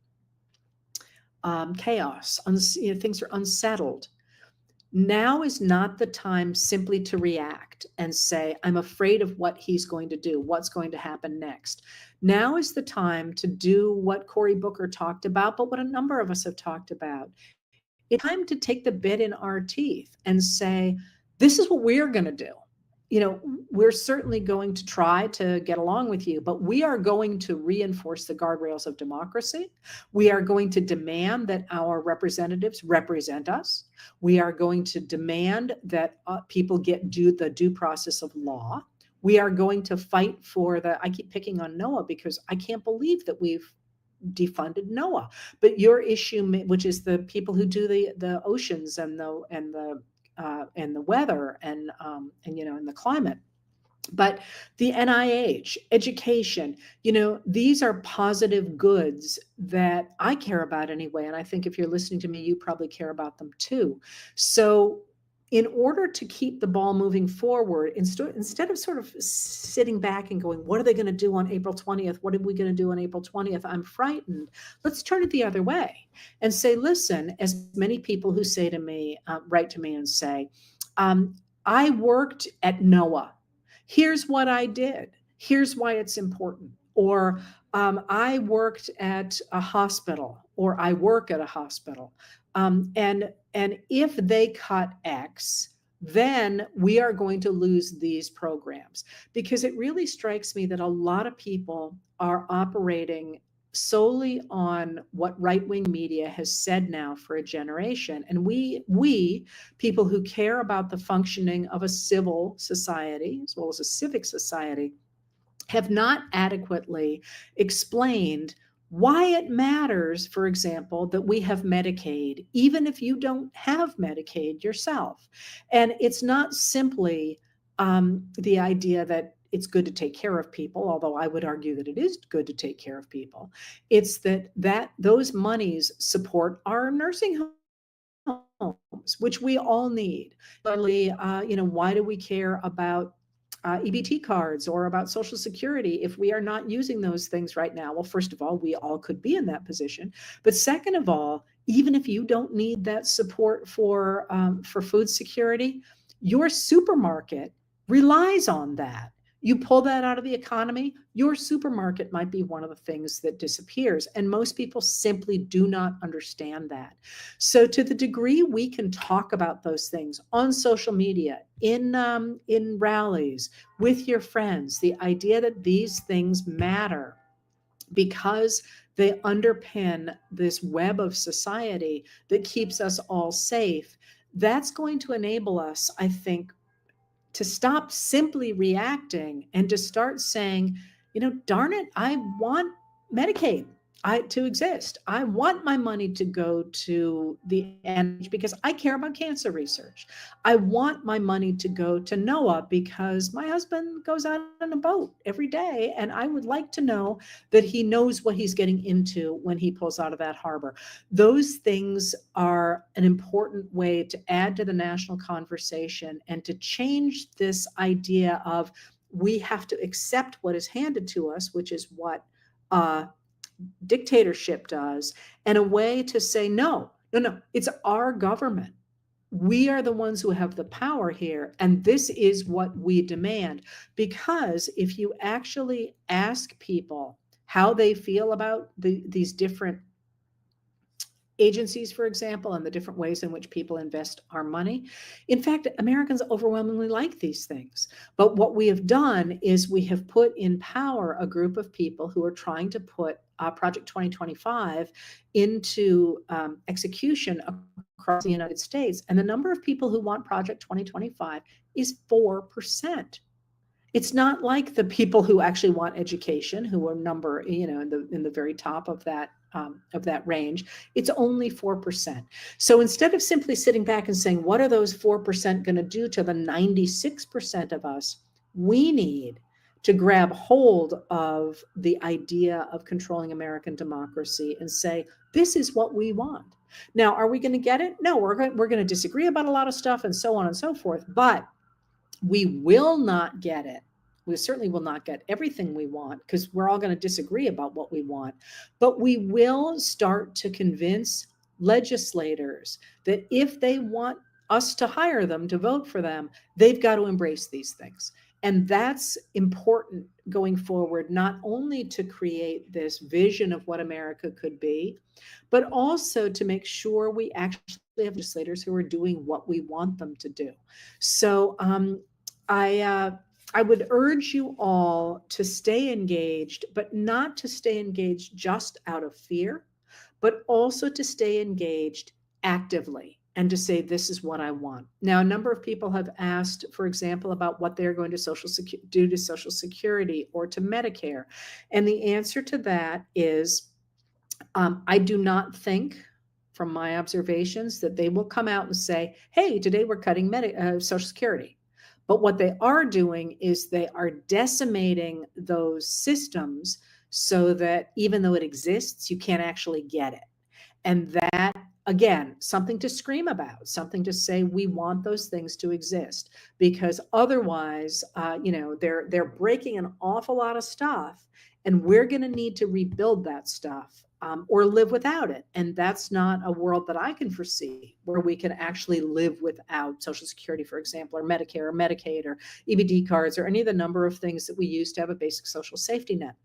A: chaos, things are unsettled. Now is not the time simply to react and say, I'm afraid of what he's going to do, what's going to happen next. Now is the time to do what Cory Booker talked about, but what a number of us have talked about. It's time to take the bit in our teeth and say, this is what we're going to do. We're certainly going to try to get along with you, but we are going to reinforce the guardrails of democracy. We are going to demand that our representatives represent us. We are going to demand that people get the due process of law. We are going to fight for I keep picking on NOAA because I can't believe that we've defunded NOAA, but your issue, which is the people who do the oceans and the weather and the climate, but the NIH, education, these are positive goods that I care about anyway. And I think if you're listening to me, you probably care about them too. So in order to keep the ball moving forward, instead of sort of sitting back and going, what are they going to do on April 20th? What are we going to do on April 20th? I'm frightened. Let's turn it the other way and say, listen, as many people who say to me, write to me and say, I worked at NOAA. Here's what I did. Here's why it's important. Or I worked at a hospital, or I work at a hospital. And if they cut X, then we are going to lose these programs. Because it really strikes me that a lot of people are operating solely on what right-wing media has said now for a generation. And we people who care about the functioning of a civil society as well as a civic society have not adequately explained why it matters, for example, that we have Medicaid, even if you don't have Medicaid yourself. And it's not simply the idea that it's good to take care of people, although I would argue that it is good to take care of people. It's that those monies support our nursing homes, which we all need. Why do we care about EBT cards or about Social Security if we are not using those things right now? Well, first of all, we all could be in that position. But second of all, even if you don't need that support for food security, your supermarket relies on that. You pull that out of the economy, your supermarket might be one of the things that disappears. And most people simply do not understand that. So to the degree we can talk about those things on social media, in rallies, with your friends, the idea that these things matter because they underpin this web of society that keeps us all safe, that's going to enable us, I think, to stop simply reacting and to start saying, darn it, I want Medicaid to exist. I want my money to go to the NIH because I care about cancer research. I want my money to go to NOAA because my husband goes out on a boat every day, and I would like to know that he knows what he's getting into when he pulls out of that harbor. Those things are an important way to add to the national conversation and to change this idea of we have to accept what is handed to us, which is what dictatorship does, and a way to say, no, it's our government. We are the ones who have the power here, and this is what we demand. Because if you actually ask people how they feel about these different agencies, for example, and the different ways in which people invest our money. In fact, Americans overwhelmingly like these things. But what we have done is we have put in power a group of people who are trying to put Project 2025 into execution across the United States. And the number of people who want Project 2025 is 4%. It's not like the people who actually want education, who are in the very top of that range. It's only 4%. So instead of simply sitting back and saying, what are those 4% going to do to the 96% of us? We need to grab hold of the idea of controlling American democracy and say, this is what we want. Now, are we going to get it? No, we're going to disagree about a lot of stuff and so on and so forth, but we will not get it. We certainly will not get everything we want because we're all going to disagree about what we want. But we will start to convince legislators that if they want us to hire them, to vote for them, they've got to embrace these things. And that's important going forward, not only to create this vision of what America could be, but also to make sure we actually have legislators who are doing what we want them to do. So I would urge you all to stay engaged, but not to stay engaged just out of fear, but also to stay engaged actively and to say, this is what I want. Now, a number of people have asked, for example, about what they're going to do to Social Security or to Medicare. And the answer to that is, I do not think, from my observations, that they will come out and say, hey, today we're cutting Social Security. But what they are doing is they are decimating those systems so that even though it exists, you can't actually get it. And that, again, something to scream about, something to say, we want those things to exist, because otherwise, they're breaking an awful lot of stuff, and we're going to need to rebuild that stuff or live without it. And that's not a world that I can foresee where we can actually live without Social Security, for example, or Medicare or Medicaid or EBD cards or any of the number of things that we use to have a basic social safety net.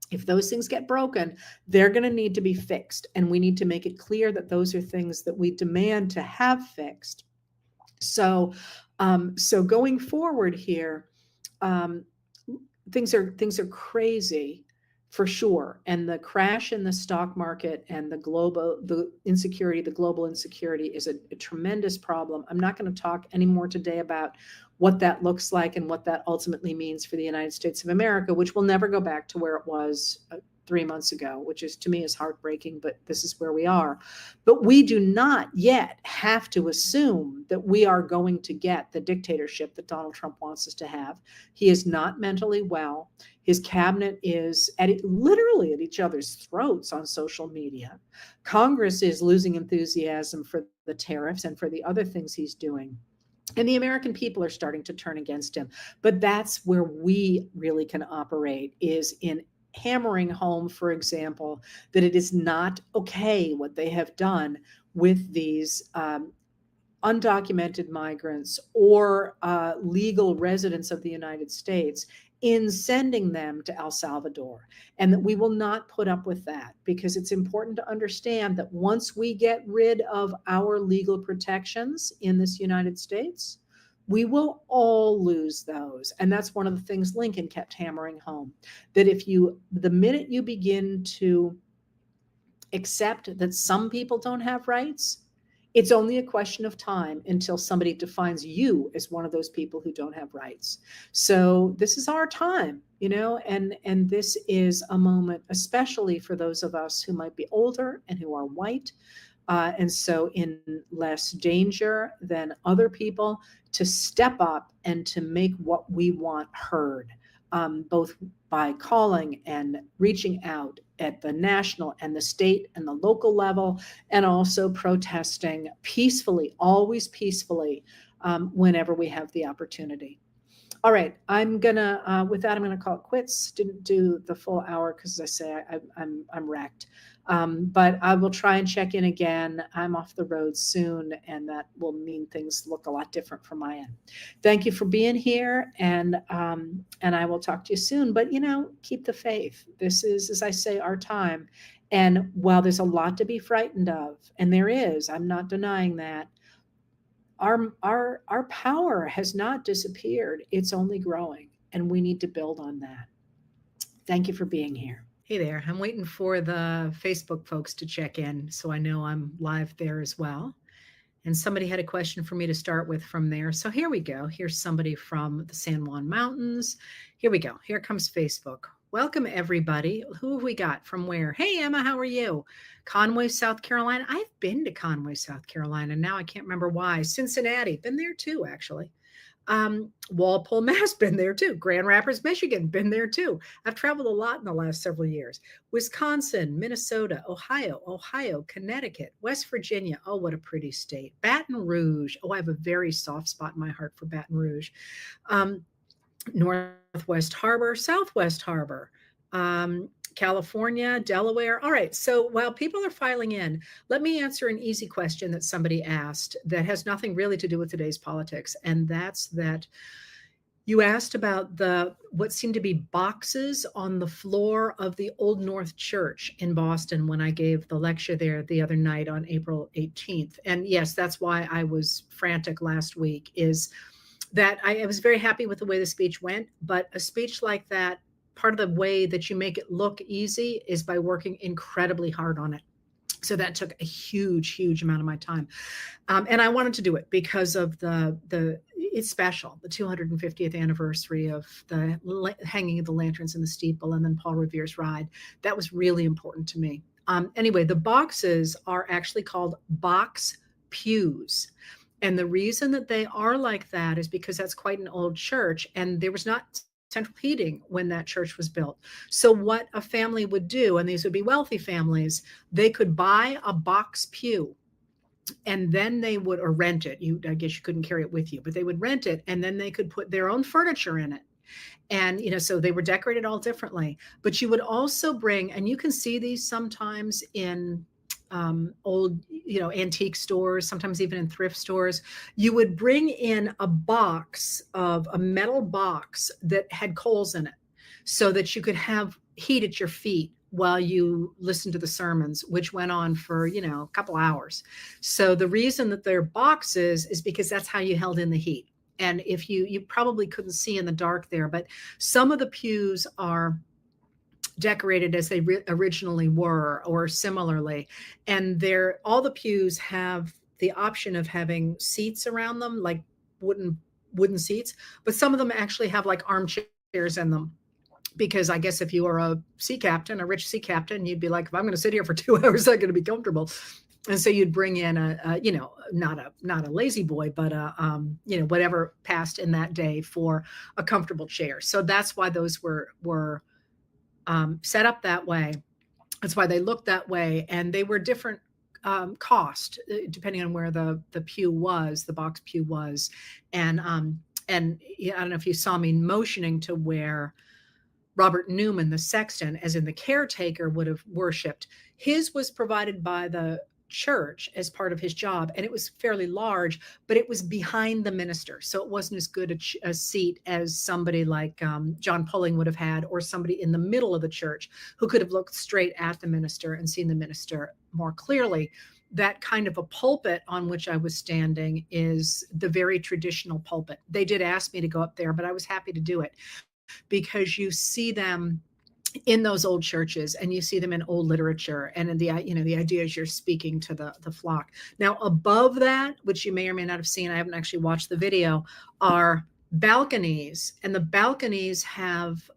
A: If those things get broken, they're going to need to be fixed. And we need to make it clear that those are things that we demand to have fixed. So going forward here, things are crazy for sure. And the crash in the stock market and the global insecurity is a tremendous problem. I'm not going to talk anymore today about what that looks like and what that ultimately means for the United States of America, which will never go back to where it was 3 months ago, which is to me is heartbreaking, but this is where we are. But we do not yet have to assume that we are going to get the dictatorship that Donald Trump wants us to have. He is not mentally well. His cabinet is literally at each other's throats on social media. Congress is losing enthusiasm for the tariffs and for the other things he's doing. And the American people are starting to turn against him. But that's where we really can operate, is in hammering home, for example, that it is not okay what they have done with these undocumented migrants or legal residents of the United States in sending them to El Salvador, and that we will not put up with that, because it's important to understand that once we get rid of our legal protections in this United States, we will all lose those. And that's one of the things Lincoln kept hammering home, that the minute you begin to accept that some people don't have rights, it's only a question of time until somebody defines you as one of those people who don't have rights. So this is our time, and this is a moment, especially for those of us who might be older and who are white, and so in less danger than other people, to step up and to make what we want heard, both by calling and reaching out at the national and the state and the local level, and also protesting peacefully, always peacefully, whenever we have the opportunity. All right, with that, I'm gonna call it quits. Didn't do the full hour because, as I say, I'm wrecked. But I will try and check in again. I'm off the road soon, and that will mean things look a lot different from my end. Thank you for being here, and I will talk to you soon. But keep the faith. This is, as I say, our time. And while there's a lot to be frightened of, and there is, I'm not denying that, our power has not disappeared. It's only growing, and we need to build on that. Thank you for being here. Hey there. I'm waiting for the Facebook folks to check in, so I know I'm live there as well. And somebody had a question for me to start with from there. So here we go. Here's somebody from the San Juan Mountains. Here we go. Here comes Facebook. Welcome, everybody. Who have we got? From where? Hey, Emma, how are you? Conway, South Carolina. I've been to Conway, South Carolina. Now I can't remember why. Cincinnati. Been there too, actually. Walpole, Mass, been there too. Grand Rapids, Michigan, been there too. I've traveled a lot in the last several years. Wisconsin, Minnesota, Ohio, Connecticut, West Virginia. Oh, what a pretty state. Baton Rouge. Oh, I have a very soft spot in my heart for Baton Rouge. Northwest Harbor, Southwest Harbor, California, Delaware. All right. So while people are filing in, let me answer an easy question that somebody asked that has nothing really to do with today's politics. And that's that you asked about what seemed to be boxes on the floor of the Old North Church in Boston when I gave the lecture there the other night on April 18th. And yes, that's why I was frantic last week, is that I was very happy with the way the speech went, but a speech like that, part of the way that you make it look easy is by working incredibly hard on it. So that took a huge amount of my time. And I wanted to do it because of it's special, the 250th anniversary of the hanging of the lanterns in the steeple, and then Paul Revere's ride. That was really important to me. Anyway, the boxes are actually called box pews. And the reason that they are like that is because that's quite an old church, and there was not central heating when that church was built. So what a family would do, and these would be wealthy families, they could buy a box pew, and then they would, or rent it. I guess you couldn't carry it with you, but they would rent it, and then they could put their own furniture in it. And, so they were decorated all differently. But you would also bring, and you can see these sometimes in old, antique stores, sometimes even in thrift stores. You would bring in a metal box that had coals in it, so that you could have heat at your feet while you listened to the sermons, which went on for, a couple hours. So the reason that they're boxes is because that's how you held in the heat. And if you probably couldn't see in the dark there, but some of the pews are decorated as they originally were, or similarly. And all the pews have the option of having seats around them, like wooden seats, but some of them actually have like armchairs in them. because I guess if you were a sea captain, a rich sea captain, you'd be like, if I'm going to sit here for 2 hours, I'm going to be comfortable. And so you'd bring in not a lazy boy, but whatever passed in that day for a comfortable chair. So that's why those were set up that way. That's why they looked that way, and they were different cost depending on where the pew was, the box pew was, and I don't know if you saw me motioning to where Robert Newman, the sexton, as in the caretaker, would have worshipped. His was provided by the church as part of his job, and it was fairly large, but it was behind the minister. So it wasn't as good a seat as somebody like John Pulling would have had, or somebody in the middle of the church who could have looked straight at the minister and seen the minister more clearly. That kind of a pulpit on which I was standing is the very traditional pulpit. They did ask me to go up there, but I was happy to do it, because you see them in those old churches, and you see them in old literature, and in the idea is you're speaking to the flock. Now above that, which you may or may not have seen, I haven't actually watched the video, are balconies, and the balconies have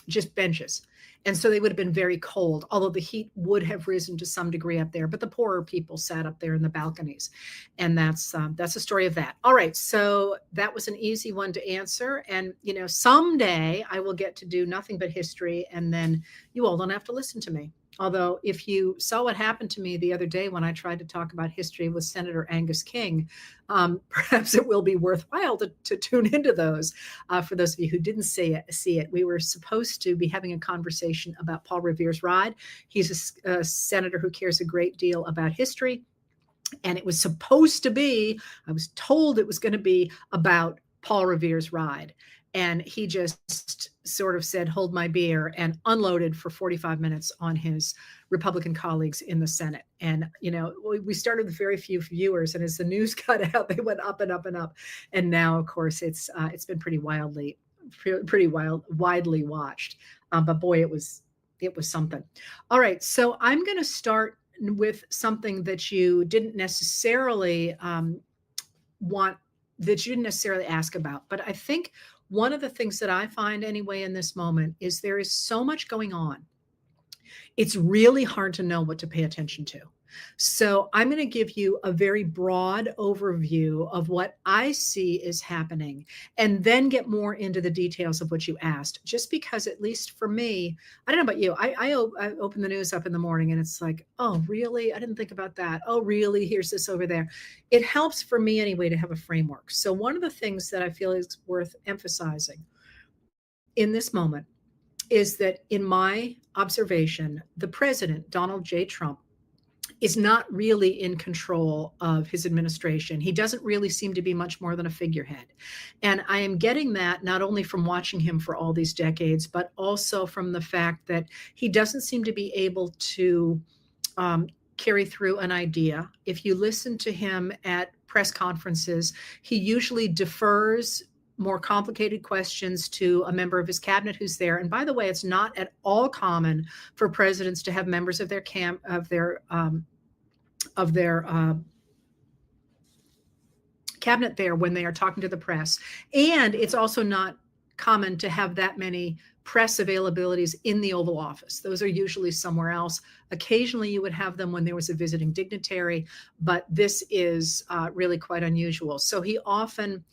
A: just benches. And so they would have been very cold, although the heat would have risen to some degree up there. But the poorer people sat up there in the balconies. And that's the story of that. All right. So that was an easy one to answer. And, someday I will get to do nothing but history, and then you all don't have to listen to me. Although if you saw what happened to me the other day when I tried to talk about history with Senator Angus King, perhaps it will be worthwhile to tune into those. For those of you who didn't see it, we were supposed to be having a conversation about Paul Revere's ride. He's a senator who cares a great deal about history. And it was supposed to be, I was told it was going to be about Paul Revere's ride. And he just sort of said, hold my beer, and unloaded for 45 minutes on his Republican colleagues in the Senate. And, we started with very few viewers. And as the news got out, they went up and up and up. And now, of course, it's been pretty widely watched. But boy, it was something. All right. So I'm going to start with something that you didn't necessarily ask about. But I think one of the things that I find anyway in this moment is there is so much going on. It's really hard to know what to pay attention to. So I'm going to give you a very broad overview of what I see is happening, and then get more into the details of what you asked, just because, at least for me, I don't know about you, I open the news up in the morning and it's like, oh, really? I didn't think about that. Oh, really? Here's this over there. It helps for me anyway to have a framework. So one of the things that I feel is worth emphasizing in this moment is that, in my observation, the president, Donald J. Trump, is not really in control of his administration. He doesn't really seem to be much more than a figurehead. And I am getting that not only from watching him for all these decades, but also from the fact that he doesn't seem to be able to carry through an idea. If you listen to him at press conferences, he usually defers more complicated questions to a member of his cabinet who's there. And by the way, it's not at all common for presidents to have members of their cabinet there when they are talking to the press. And it's also not common to have that many press availabilities in the Oval Office. Those are usually somewhere else. Occasionally you would have them when there was a visiting dignitary, but this is really quite unusual. So he often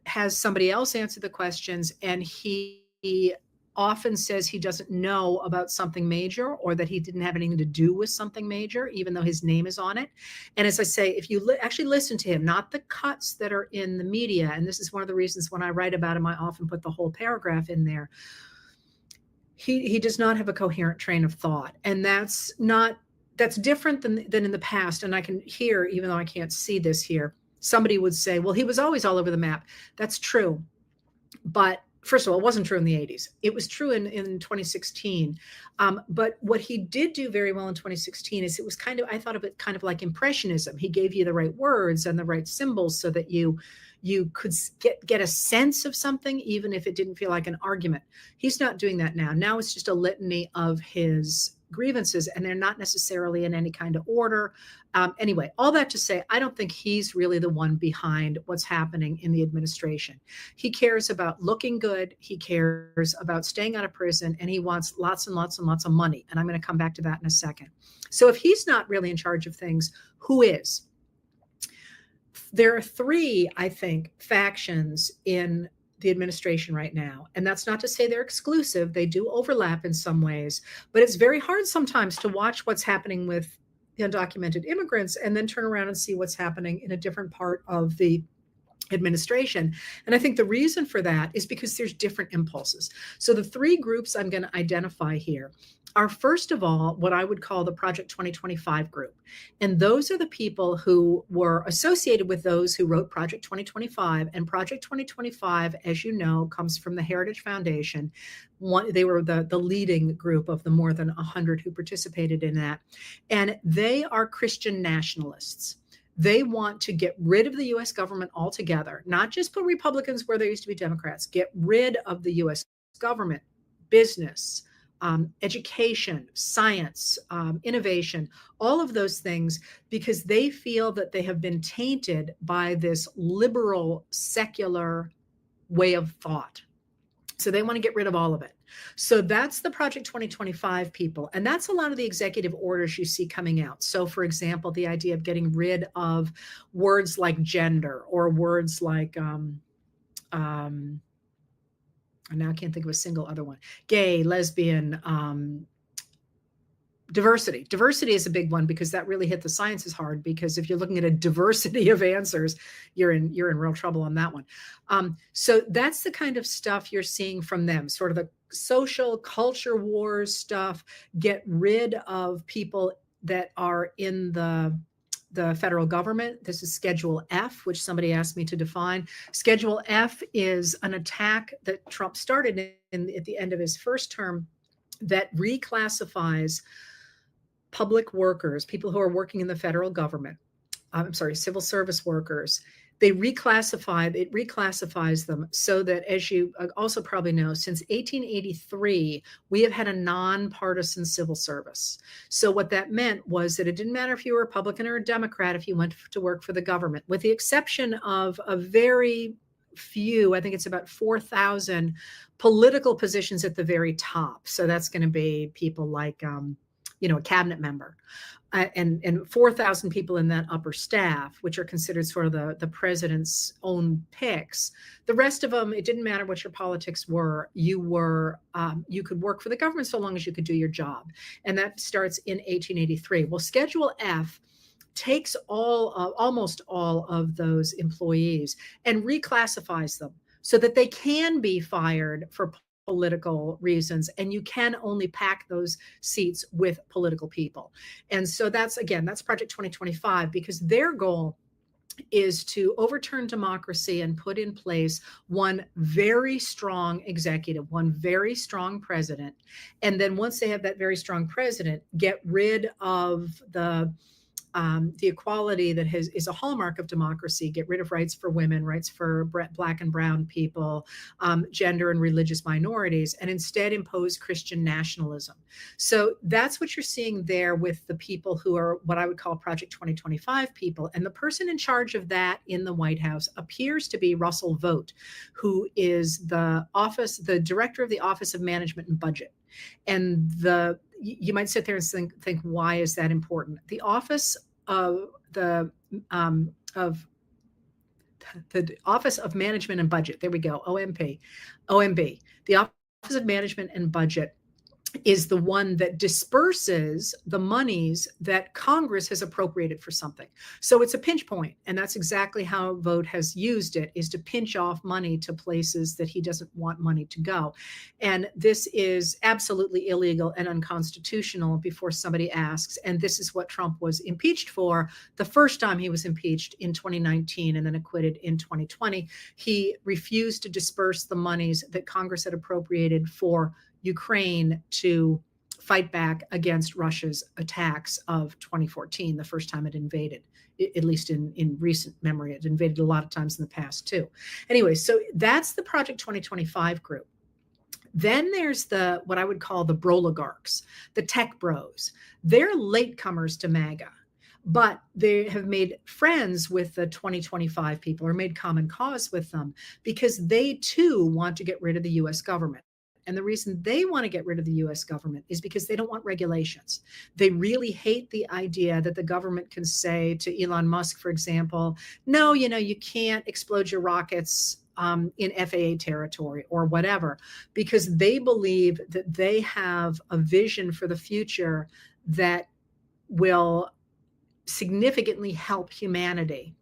A: has somebody else answer the questions, and he often says he doesn't know about something major, or that he didn't have anything to do with something major, even though his name is on it. And as I say, if you actually listen to him, not the cuts that are in the media, and this is one of the reasons when I write about him, I often put the whole paragraph in there, he does not have a coherent train of thought. And that's different than in the past. And I can hear, even though I can't see this here, somebody would say, well, he was always all over the map. That's true. But first of all, it wasn't true in the 80s. It was true in 2016. But what he did do very well in 2016 is it was I thought of it kind of like impressionism. He gave you the right words and the right symbols so that you could get a sense of something, even if it didn't feel like an argument. He's not doing that now. Now it's just a litany of his grievances, and they're not necessarily in any kind of order. Anyway, all that to say, I don't think he's really the one behind what's happening in the administration. He cares about looking good. He cares about staying out of prison, and he wants lots and lots and lots of money. And I'm going to come back to that in a second. So if he's not really in charge of things, who is? There are three, I think, factions in the administration right now. And that's not to say they're exclusive. They do overlap in some ways, but it's very hard sometimes to watch what's happening with the undocumented immigrants and then turn around and see what's happening in a different part of the administration. And I think the reason for that is because there's different impulses. So the three groups I'm going to identify here are, first of all, what I would call the Project 2025 group. And those are the people who were associated with those who wrote Project 2025. And Project 2025, as you know, comes from the Heritage Foundation. They were the leading group of the more than 100 who participated in that. And they are Christian nationalists. They want to get rid of the U.S. government altogether, not just put Republicans where there used to be Democrats, get rid of the U.S. government, business, education, science, innovation, all of those things, because they feel that they have been tainted by this liberal, secular way of thought. So they want to get rid of all of it. So that's the Project 2025 people. And that's a lot of the executive orders you see coming out. So for example, the idea of getting rid of words like gender or words like, and now I can't think of a single other one, gay, lesbian, diversity. Diversity is a big one because that really hit the sciences hard, because if you're looking at a diversity of answers, you're in real trouble on that one. So that's the kind of stuff you're seeing from them, sort of the social culture wars stuff, get rid of people that are in the federal government. This is Schedule F, which somebody asked me to define. Schedule F is an attack that Trump started at the end of his first term that reclassifies public workers, people who are working in the federal government, civil service workers. It reclassifies them so that, as you also probably know, since 1883, we have had a nonpartisan civil service. So what that meant was that it didn't matter if you were a Republican or a Democrat if you went to work for the government, with the exception of a very few, I think it's about 4,000 political positions at the very top. So that's going to be people like, a cabinet member. And 4,000 people in that upper staff, which are considered sort of the president's own picks. The rest of them, it didn't matter what your politics were. You could work for the government so long as you could do your job. And that starts in 1883. Well, Schedule F takes almost all of those employees and reclassifies them so that they can be fired for political reasons, and you can only pack those seats with political people. And so that's Project 2025, because their goal is to overturn democracy and put in place one very strong executive, one very strong president. And then once they have that very strong president, get rid of the equality that is a hallmark of democracy, get rid of rights for women, rights for Black and brown people, gender and religious minorities, and instead impose Christian nationalism. So that's what you're seeing there with the people who are what I would call Project 2025 people. And the person in charge of that in the White House appears to be Russell Vought, who is the director of the Office of Management and Budget. And you might sit there and think, why is that important? The Office of the Office of Management and Budget, there we go, OMB. The Office of Management and Budget is the one that disperses the monies that Congress has appropriated for something. So it's a pinch point, and that's exactly how Vought has used it, is to pinch off money to places that he doesn't want money to go. And this is absolutely illegal and unconstitutional before somebody asks. And this is what Trump was impeached for the first time he was impeached in 2019 and then acquitted in 2020. He refused to disperse the monies that Congress had appropriated for Ukraine to fight back against Russia's attacks of 2014, the first time it invaded, at least in recent memory. It invaded a lot of times in the past too. Anyway, so that's the Project 2025 group. Then there's what I would call the broligarchs, the tech bros. They're latecomers to MAGA, but they have made friends with the 2025 people, or made common cause with them, because they too want to get rid of the US government. And the reason they want to get rid of the US government is because they don't want regulations. They really hate the idea that the government can say to Elon Musk, for example, no, you can't explode your rockets in FAA territory or whatever, because they believe that they have a vision for the future that will significantly help humanity.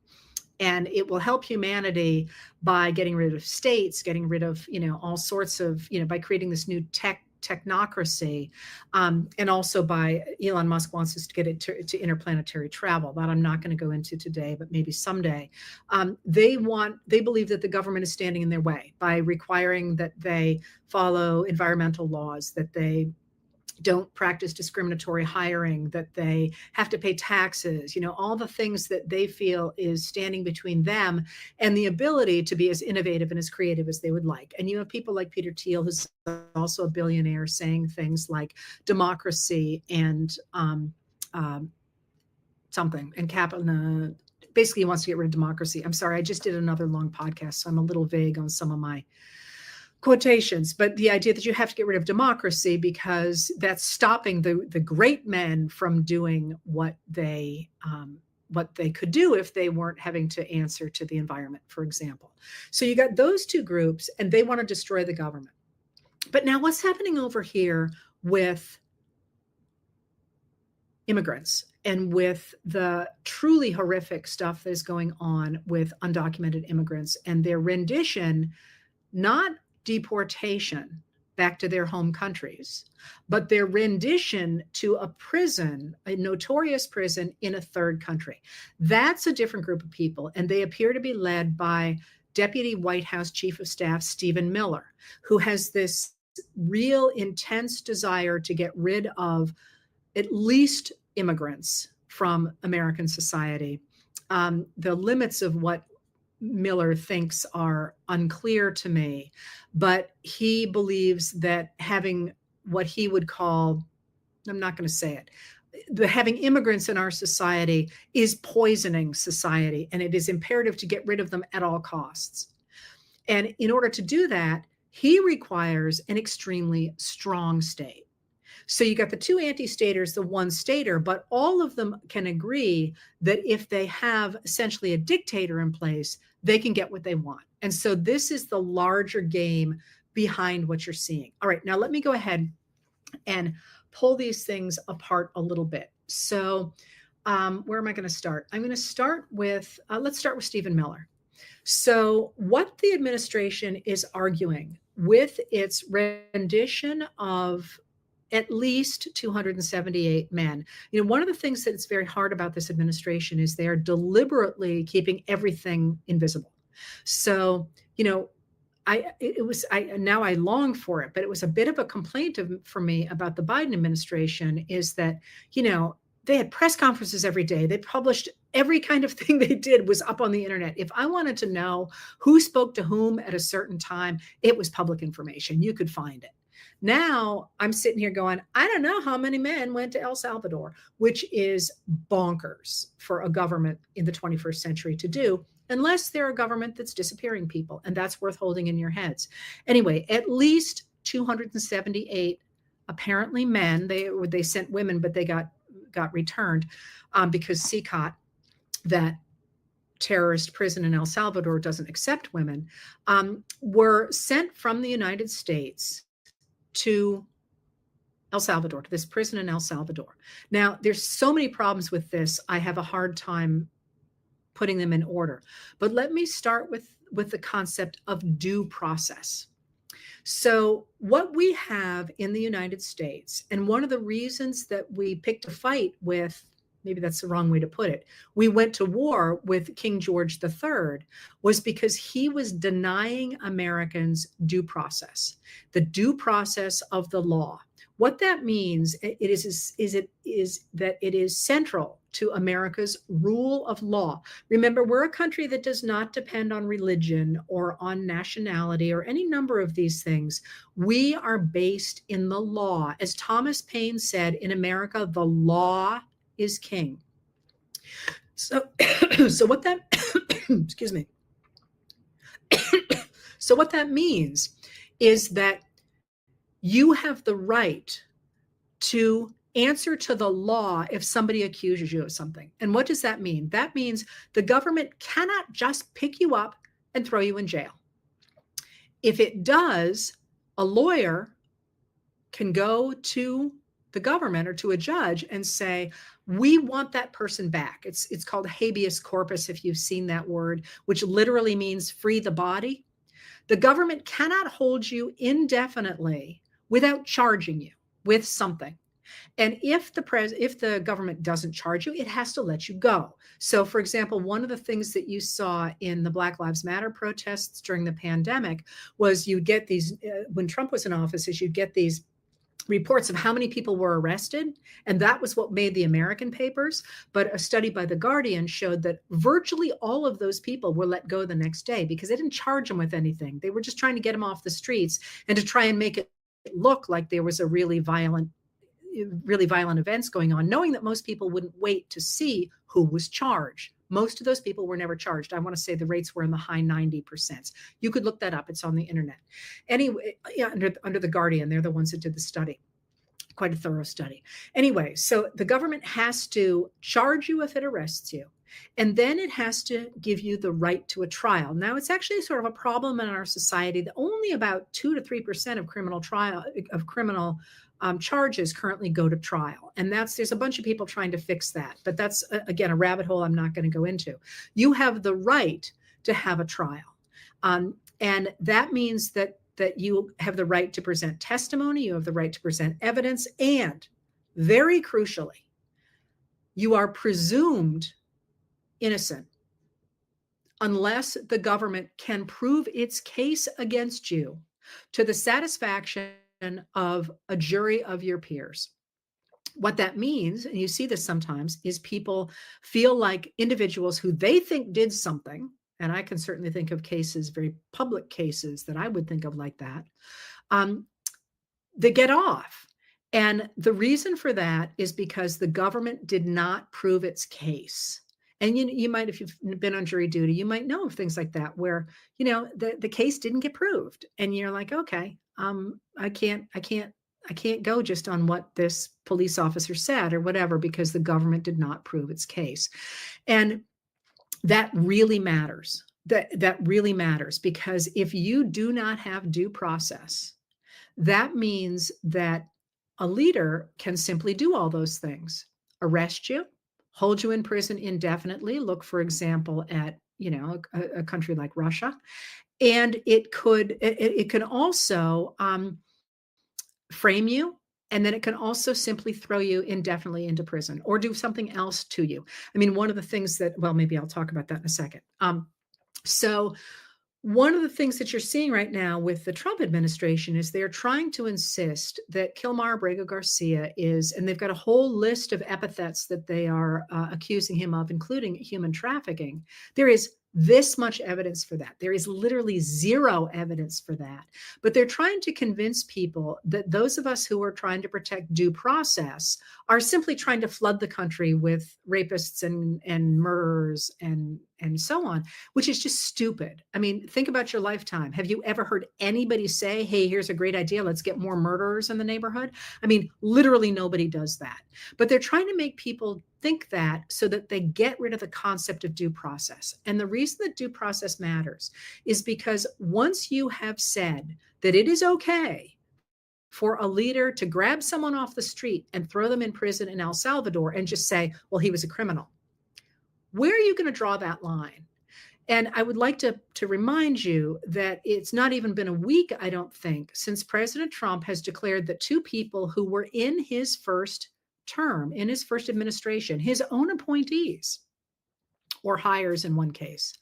A: And it will help humanity by getting rid of states, getting rid of, all sorts of, by creating this new technocracy. And also by Elon Musk wants us to get it to interplanetary travel. That I'm not going to go into today, but maybe someday. They believe that the government is standing in their way by requiring that they follow environmental laws, that they don't practice discriminatory hiring, that they have to pay taxes, all the things that they feel is standing between them and the ability to be as innovative and as creative as they would like. And you have people like Peter Thiel, who's also a billionaire, saying things like democracy and something, and capital. Basically, he wants to get rid of democracy. I'm sorry, I just did another long podcast, so I'm a little vague on some of my quotations, but the idea that you have to get rid of democracy because that's stopping the great men from doing what they could do if they weren't having to answer to the environment, for example. So you got those two groups, and they want to destroy the government. But now what's happening over here with immigrants and with the truly horrific stuff that is going on with undocumented immigrants and their rendition, not deportation back to their home countries, but their rendition to a prison, a notorious prison in a third country. That's a different group of people, and they appear to be led by Deputy White House Chief of Staff Stephen Miller, who has this real intense desire to get rid of at least immigrants from American society. The limits of what Miller thinks are unclear to me, but he believes that having what he would call, I'm not going to say it, having immigrants in our society is poisoning society, and it is imperative to get rid of them at all costs. And in order to do that, he requires an extremely strong state. So you got the two anti-staters, the one stater, but all of them can agree that if they have essentially a dictator in place, they can get what they want. And so this is the larger game behind what you're seeing. All right, now let me go ahead and pull these things apart a little bit. So where am I going to start? I'm going to start with, let's start with Stephen Miller. So what the administration is arguing with its rendition of at least 278 men. One of the things that's very hard about this administration is they are deliberately keeping everything invisible. So, now I long for it, but it was a bit of a complaint for me about the Biden administration is that, they had press conferences every day. They published every kind of thing they did was up on the internet. If I wanted to know who spoke to whom at a certain time, it was public information. You could find it. Now I'm sitting here going, I don't know how many men went to El Salvador, which is bonkers for a government in the 21st century to do, unless they're a government that's disappearing people. And that's worth holding in your heads. Anyway, at least 278 apparently men. They sent women, but they got returned because CICOT, that terrorist prison in El Salvador, doesn't accept women, were sent from the United States to El Salvador, to this prison in El Salvador. Now, there's so many problems with this, I have a hard time putting them in order. But let me start with the concept of due process. So what we have in the United States, and one of the reasons that we picked a fight with, maybe that's the wrong way to put it, we went to war with King George III, was because he was denying Americans due process, the due process of the law. What that means is that it is central to America's rule of law. Remember, we're a country that does not depend on religion or on nationality or any number of these things. We are based in the law. As Thomas Paine said, in America, the law is king. So, so what that, excuse me. So what that means is that you have the right to answer to the law if somebody accuses you of something. And what does that mean? That means the government cannot just pick you up and throw you in jail. If it does, a lawyer can go to the government or to a judge and say, we want that person back. It's called habeas corpus, if you've seen that word, which literally means free the body. The government cannot hold you indefinitely without charging you with something. And if the government doesn't charge you, it has to let you go. So, for example, one of the things that you saw in the Black Lives Matter protests during the pandemic was you get these, when Trump was in office, is you'd get these reports of how many people were arrested. And that was what made the American papers. But a study by The Guardian showed that virtually all of those people were let go the next day because they didn't charge them with anything. They were just trying to get them off the streets and to try and make it look like there was a really violent events going on, knowing that most people wouldn't wait to see who was charged. Most of those people were never charged. I want to say the rates were in the high 90%. You could look that up. It's on the internet. Anyway, yeah, under The Guardian, they're the ones that did the study. Quite a thorough study. Anyway, so the government has to charge you if it arrests you. And then it has to give you the right to a trial. Now, it's actually sort of a problem in our society that only about 2 to 3% of criminal charges currently go to trial. And there's a bunch of people trying to fix that. But that's, again, a rabbit hole I'm not going to go into. You have the right to have a trial. And that means that you have the right to present testimony, you have the right to present evidence, and very crucially, you are presumed innocent unless the government can prove its case against you to the satisfaction of a jury of your peers. What that means, and you see this sometimes, is people feel like individuals who they think did something, and I can certainly think of cases, very public cases that I would think of like that, they get off. And the reason for that is because the government did not prove its case. And you might, if you've been on jury duty, you might know of things like that where, the case didn't get proved. And you're like, okay, I can't go just on what this police officer said or whatever, because the government did not prove its case. And that really matters. That really matters, because if you do not have due process, that means that a leader can simply do all those things: arrest you, hold you in prison indefinitely. Look, for example, at a country like Russia, and it can also frame you. And then it can also simply throw you indefinitely into prison or do something else to you. I mean, one of the things maybe I'll talk about that in a second. So one of the things that you're seeing right now with the Trump administration is they're trying to insist that Kilmar Abrego Garcia and they've got a whole list of epithets that they are accusing him of, including human trafficking. There is this much evidence for that. There is literally zero evidence for that. But they're trying to convince people that those of us who are trying to protect due process are simply trying to flood the country with rapists and murderers and so on, which is just stupid. I mean, think about your lifetime. Have you ever heard anybody say, hey, here's a great idea, let's get more murderers in the neighborhood? I mean, literally nobody does that. But they're trying to make people think that so that they get rid of the concept of due process. And the reason that due process matters is because once you have said that it is okay for a leader to grab someone off the street and throw them in prison in El Salvador and just say, well, he was a criminal, where are you going to draw that line? And I would like to remind you that it's not even been a week, I don't think, since President Trump has declared that two people who were in his first term, in his first administration, his own appointees or hires in one case,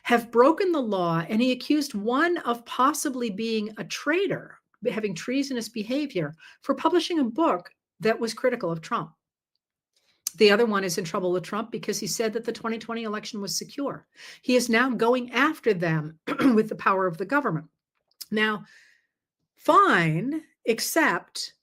A: have broken the law. And he accused one of possibly being a traitor, having treasonous behavior, for publishing a book that was critical of Trump. The other one is in trouble with Trump because he said that the 2020 election was secure. He is now going after them with the power of the government. Now, fine, except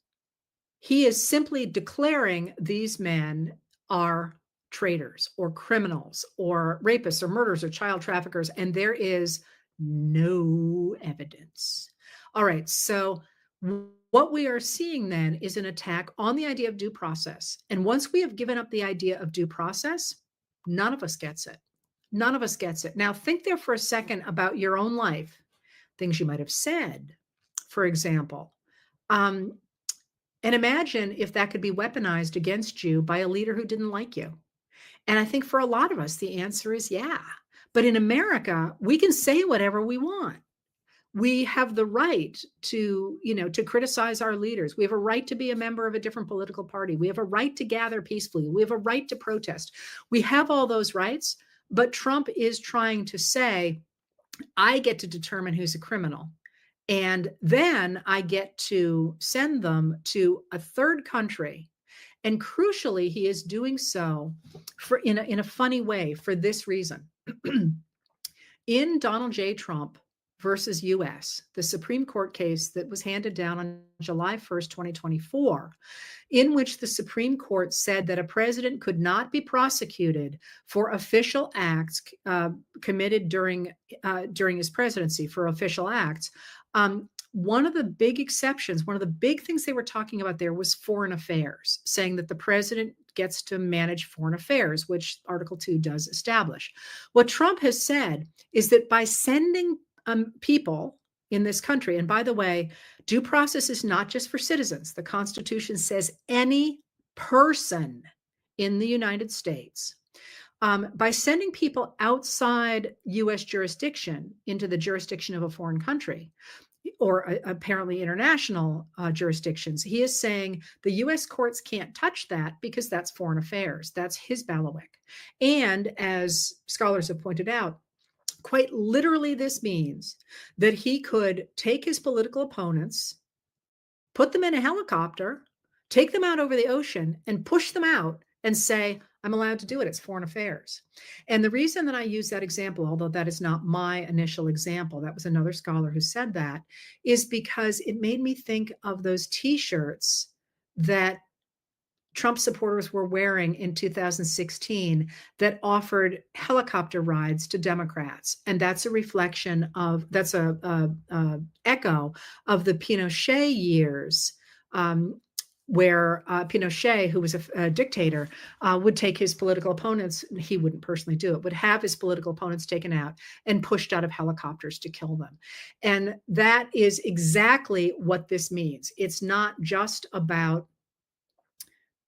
A: he is simply declaring these men are traitors or criminals or rapists or murderers or child traffickers, and there is no evidence. All right, so what we are seeing then is an attack on the idea of due process. And once we have given up the idea of due process, none of us gets it. None of us gets it. Now, think there for a second about your own life, things you might have said, for example. And imagine if that could be weaponized against you by a leader who didn't like you. And I think for a lot of us, the answer is yeah. But in America, we can say whatever we want. We have the right to, to criticize our leaders. We have a right to be a member of a different political party. We have a right to gather peacefully. We have a right to protest. We have all those rights, but Trump is trying to say, I get to determine who's a criminal. And then I get to send them to a third country. And crucially, he is doing so in a funny way for this reason. In Donald J. Trump versus US, the Supreme Court case that was handed down on July 1st, 2024, in which the Supreme Court said that a president could not be prosecuted for official acts committed during his presidency, for official acts. One of the big exceptions, one of the big things they were talking about there was foreign affairs, saying that the president gets to manage foreign affairs, which Article 2 does establish. What Trump has said is that by sending people in this country, and by the way, due process is not just for citizens. The Constitution says any person in the United States. By sending people outside U.S. jurisdiction into the jurisdiction of a foreign country, or apparently international jurisdictions, he is saying the U.S. courts can't touch that because that's foreign affairs. That's his bailiwick. And as scholars have pointed out, quite literally, this means that he could take his political opponents, put them in a helicopter, take them out over the ocean, and push them out and say, I'm allowed to do it. It's foreign affairs. And the reason that I use that example, although that is not my initial example, that was another scholar who said that, is because it made me think of those T-shirts that Trump supporters were wearing in 2016 that offered helicopter rides to Democrats. And that's a reflection of, that's a echo of the Pinochet years, where Pinochet, who was a dictator, would take his political opponents, he wouldn't personally do it, would have his political opponents taken out and pushed out of helicopters to kill them. And that is exactly what this means. It's not just about,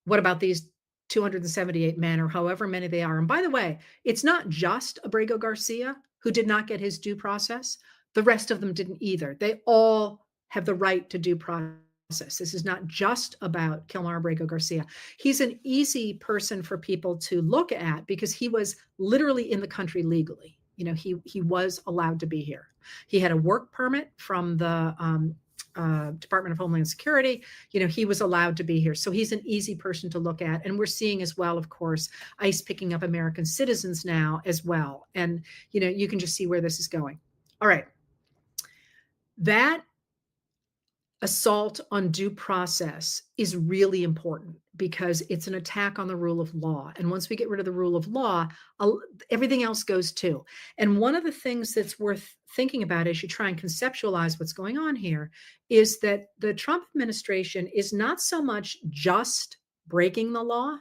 A: what about these 278 men or however many they are? And by the way, it's not just Abrego Garcia who did not get his due process. The rest of them didn't either. They all have the right to due process. This is not just about Kilmar Abrego Garcia. He's an easy person for people to look at because he was literally in the country legally. He was allowed to be here. He had a work permit from the Department of Homeland Security. He was allowed to be here. So he's an easy person to look at. And we're seeing as well, of course, ICE picking up American citizens now as well. And, you can just see where this is going. All right. That assault on due process is really important because it's an attack on the rule of law. And once we get rid of the rule of law, everything else goes too. And one of the things that's worth thinking about as you try and conceptualize what's going on here is that the Trump administration is not so much just breaking the law,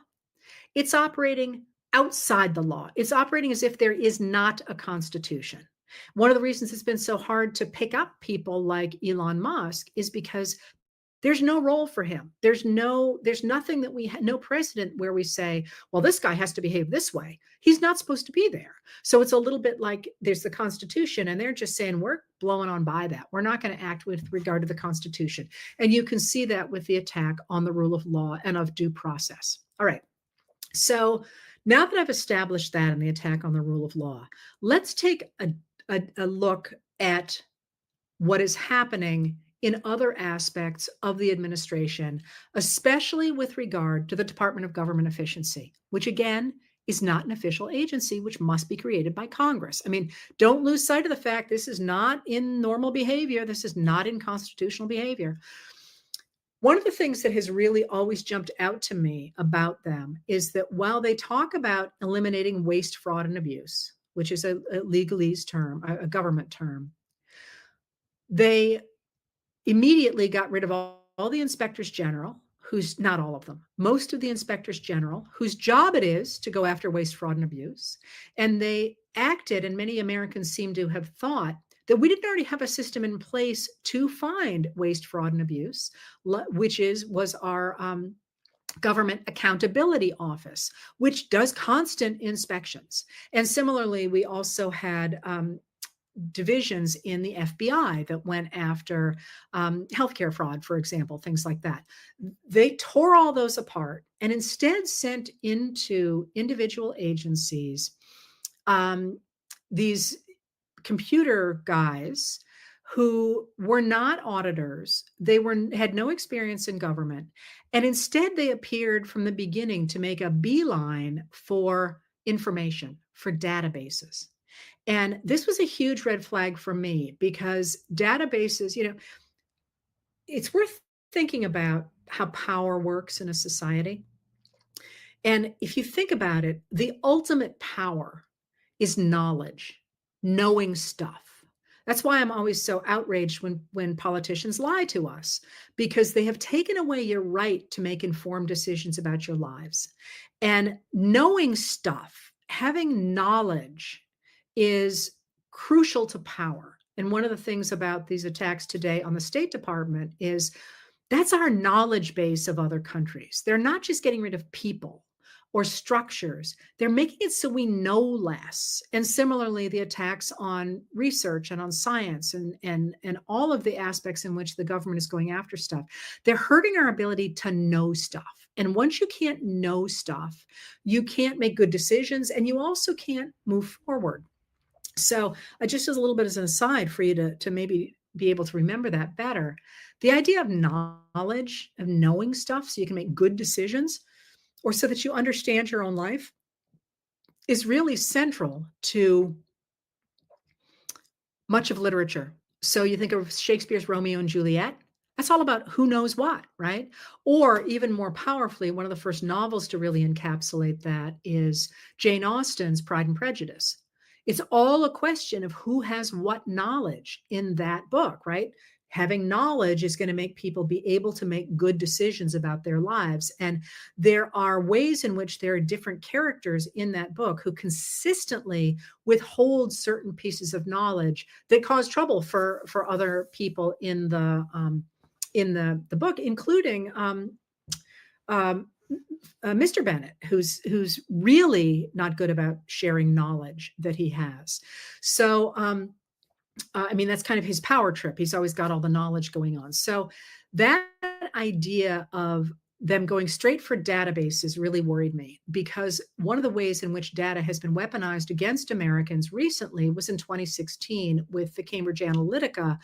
A: it's operating outside the law. It's operating as if there is not a constitution. One of the reasons it's been so hard to pick up people like Elon Musk is because there's no role for him. There's nothing that no precedent where we say, well, this guy has to behave this way. He's not supposed to be there. So it's a little bit like there's the Constitution and they're just saying, we're blowing on by that. We're not going to act with regard to the Constitution. And you can see that with the attack on the rule of law and of due process. All right. So now that I've established that and the attack on the rule of law, let's take a look at what is happening in other aspects of the administration, especially with regard to the Department of Government Efficiency, which again is not an official agency, which must be created by Congress. I mean, don't lose sight of the fact this is not in normal behavior. This is not in constitutional behavior. One of the things that has really always jumped out to me about them is that while they talk about eliminating waste, fraud, and abuse, which is a legalese term, a government term, they immediately got rid of all the inspectors general, who's not all of them, most of the inspectors general, whose job it is to go after waste, fraud, and abuse. And they acted, and many Americans seem to have thought that we didn't already have a system in place to find waste, fraud, and abuse, which was our Government Accountability Office, which does constant inspections. And similarly, we also had divisions in the FBI that went after healthcare fraud, for example, things like that. They tore all those apart and instead sent into individual agencies these computer guys who were not auditors. They had no experience in government. And instead, they appeared from the beginning to make a beeline for information, for databases. And this was a huge red flag for me because databases, it's worth thinking about how power works in a society. And if you think about it, the ultimate power is knowledge, knowing stuff. That's why I'm always so outraged when politicians lie to us, because they have taken away your right to make informed decisions about your lives. And knowing stuff, having knowledge, is crucial to power. And one of the things about these attacks today on the State Department is that's our knowledge base of other countries. They're not just getting rid of people or structures. They're making it so we know less. And similarly, the attacks on research and on science and all of the aspects in which the government is going after stuff, they're hurting our ability to know stuff. And once you can't know stuff, you can't make good decisions, and you also can't move forward. So just as a little bit as an aside for you to maybe be able to remember that better, the idea of knowledge, of knowing stuff so you can make good decisions, or so that you understand your own life, is really central to much of literature. So you think of Shakespeare's Romeo and Juliet, that's all about who knows what, right? Or even more powerfully, one of the first novels to really encapsulate that is Jane Austen's Pride and Prejudice. It's all a question of who has what knowledge in that book, right? Having knowledge is going to make people be able to make good decisions about their lives. And there are ways in which there are different characters in that book who consistently withhold certain pieces of knowledge that cause trouble for other people in the book, including Mr. Bennet, who's really not good about sharing knowledge that he has. So, I mean, that's kind of his power trip. He's always got all the knowledge going on. So that idea of them going straight for databases really worried me, because one of the ways in which data has been weaponized against Americans recently was in 2016 with the Cambridge Analytica,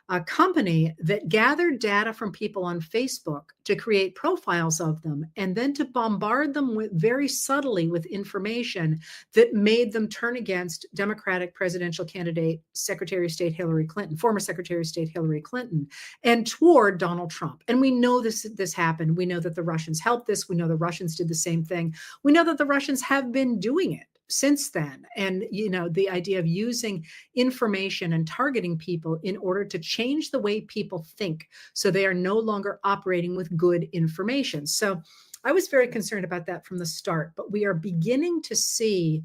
A: a company that gathered data from people on Facebook to create profiles of them and then to bombard them with very subtly with information that made them turn against Democratic presidential candidate, Secretary of State Hillary Clinton, former Secretary of State Hillary Clinton, and toward Donald Trump. And we know this happened. We know that the Russians helped this. We know the Russians did the same thing. We know that the Russians have been doing it since then. And, the idea of using information and targeting people in order to change the way people think, so they are no longer operating with good information. So I was very concerned about that from the start, but we are beginning to see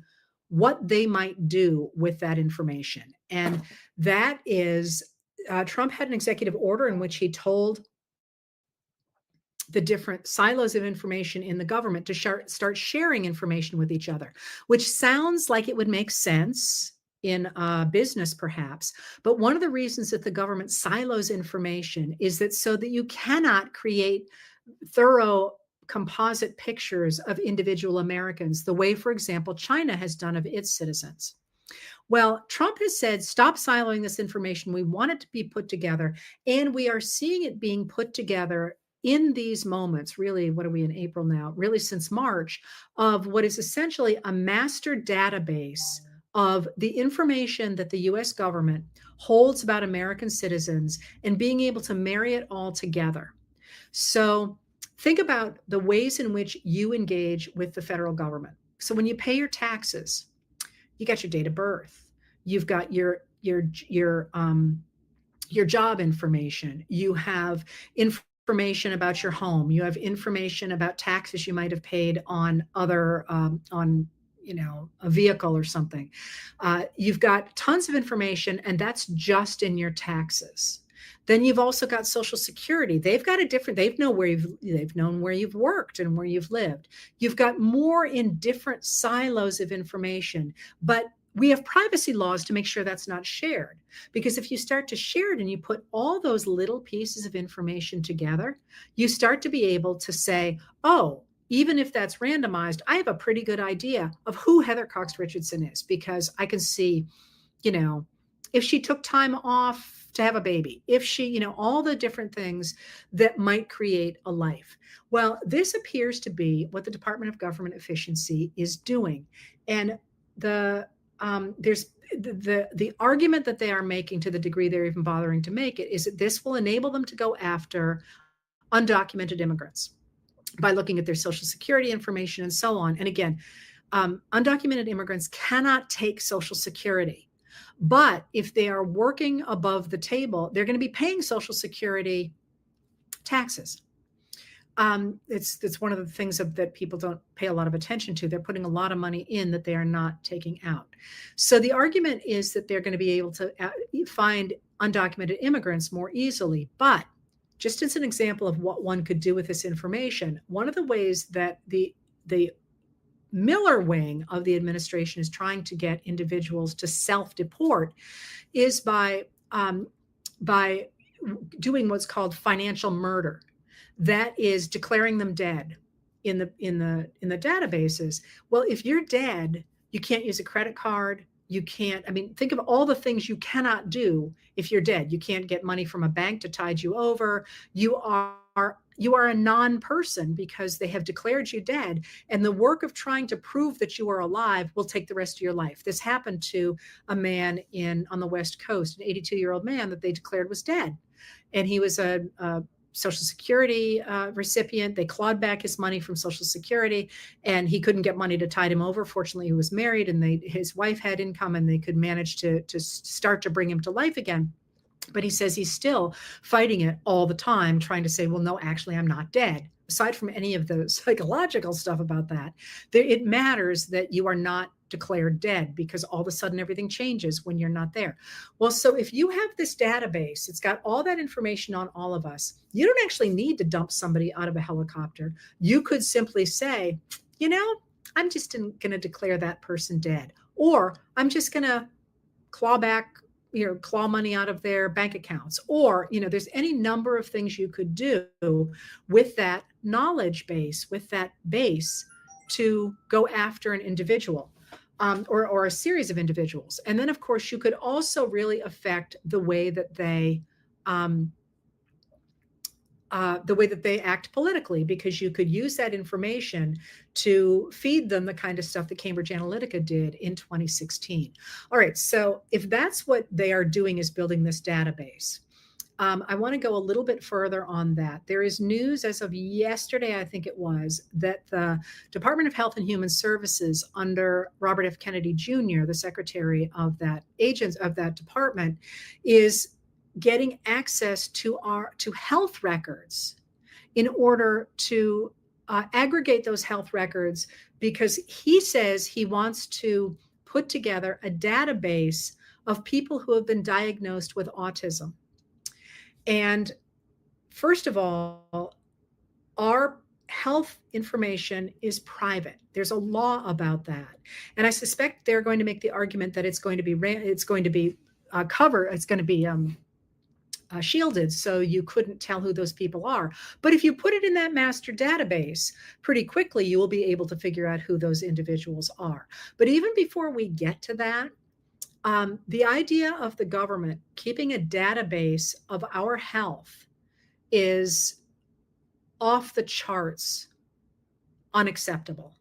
A: what they might do with that information. And that is, Trump had an executive order in which he told the different silos of information in the government to start sharing information with each other, which sounds like it would make sense in business perhaps. But one of the reasons that the government silos information is that so that you cannot create thorough composite pictures of individual Americans, the way, for example, China has done of its citizens. Well, Trump has said, stop siloing this information. We want it to be put together. And we are seeing it being put together in these moments. Really, what are we in April now? Really, since March, of what is essentially a master database of the information that the US government holds about American citizens and being able to marry it all together. So think about the ways in which you engage with the federal government. So when you pay your taxes, you got your date of birth, you've got your job information, you have information about your home, you have information about taxes you might have paid on other on a vehicle or something. You've got tons of information, and that's just in your taxes. Then you've also got Social Security. They've got a different, they've known where you've worked and where you've lived. You've got more in different silos of information, but we have privacy laws to make sure that's not shared. Because if you start to share it and you put all those little pieces of information together, you start to be able to say, oh, even if that's randomized, I have a pretty good idea of who Heather Cox Richardson is, because I can see, if she took time off to have a baby, if she, all the different things that might create a life. Well, this appears to be what the Department of Government Efficiency is doing. And there's the argument that they are making, to the degree they're even bothering to make it, is that this will enable them to go after undocumented immigrants by looking at their Social Security information and so on. And again, undocumented immigrants cannot take Social Security. But if they are working above the table, they're going to be paying Social Security taxes. It's one of the things that people don't pay a lot of attention to. They're putting a lot of money in that they are not taking out. So the argument is that they're going to be able to find undocumented immigrants more easily. But just as an example of what one could do with this information, one of the ways that the Miller wing of the administration is trying to get individuals to self-deport is by doing what's called financial murder. That is declaring them dead in the databases. Well, if you're dead, you can't use a credit card. You can't, think of all the things you cannot do if you're dead. You can't get money from a bank to tide you over. You are a non-person because they have declared you dead. And the work of trying to prove that you are alive will take the rest of your life. This happened to a man on the West Coast, an 82-year-old man that they declared was dead. And he was a Social Security recipient. They clawed back his money from Social Security, and he couldn't get money to tide him over. Fortunately, he was married, and his wife had income, and they could manage to start to bring him to life again. But he says he's still fighting it all the time, trying to say, well, no, actually, I'm not dead. Aside from any of the psychological stuff about that, it matters that you are not declared dead, because all of a sudden everything changes when you're not there. Well, so if you have this database, it's got all that information on all of us. You don't actually need to dump somebody out of a helicopter. You could simply say, I'm just going to declare that person dead, or I'm just going to claw money out of their bank accounts, or, there's any number of things you could do with that knowledge base, with that base, to go after an individual. Or a series of individuals. And then, of course, you could also really affect the way that they act politically, because you could use that information to feed them the kind of stuff that Cambridge Analytica did in 2016. All right, so if that's what they are doing, is building this database, I want to go a little bit further on that. There is news as of yesterday, I think it was, that the Department of Health and Human Services under Robert F. Kennedy Jr., the secretary of that department, is getting access to health records in order to aggregate those health records, because he says he wants to put together a database of people who have been diagnosed with autism. And first of all, our health information is private. There's a law about that. And I suspect they're going to make the argument that it's going to be shielded, so you couldn't tell who those people are. But if you put it in that master database, pretty quickly you will be able to figure out who those individuals are. But even before we get to that, The idea of the government keeping a database of our health is off the charts unacceptable,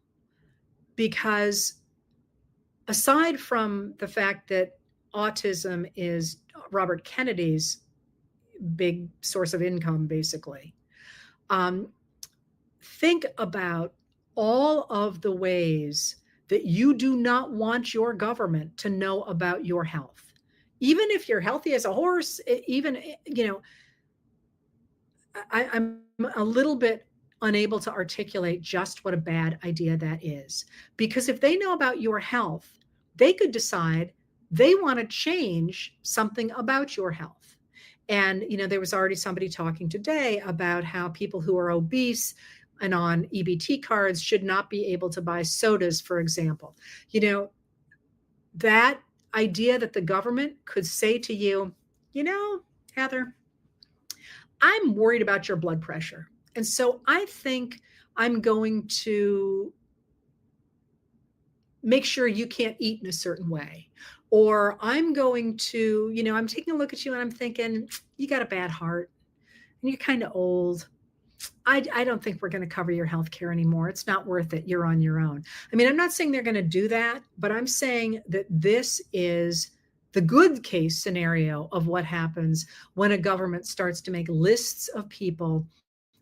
A: because aside from the fact that autism is Robert Kennedy's big source of income, basically, um, think about all of the ways that you do not want your government to know about your health. Even if you're healthy as a horse, even, I'm a little bit unable to articulate just what a bad idea that is. Because if they know about your health, they could decide they want to change something about your health. And, there was already somebody talking today about how people who are obese and on EBT cards should not be able to buy sodas, for example. That idea that the government could say to you, Heather, I'm worried about your blood pressure. And so I think I'm going to make sure you can't eat in a certain way. Or I'm going to, I'm taking a look at you and I'm thinking, you got a bad heart and you're kind of old. I don't think we're going to cover your health care anymore. It's not worth it. You're on your own. I mean, I'm not saying they're going to do that, but I'm saying that this is the good case scenario of what happens when a government starts to make lists of people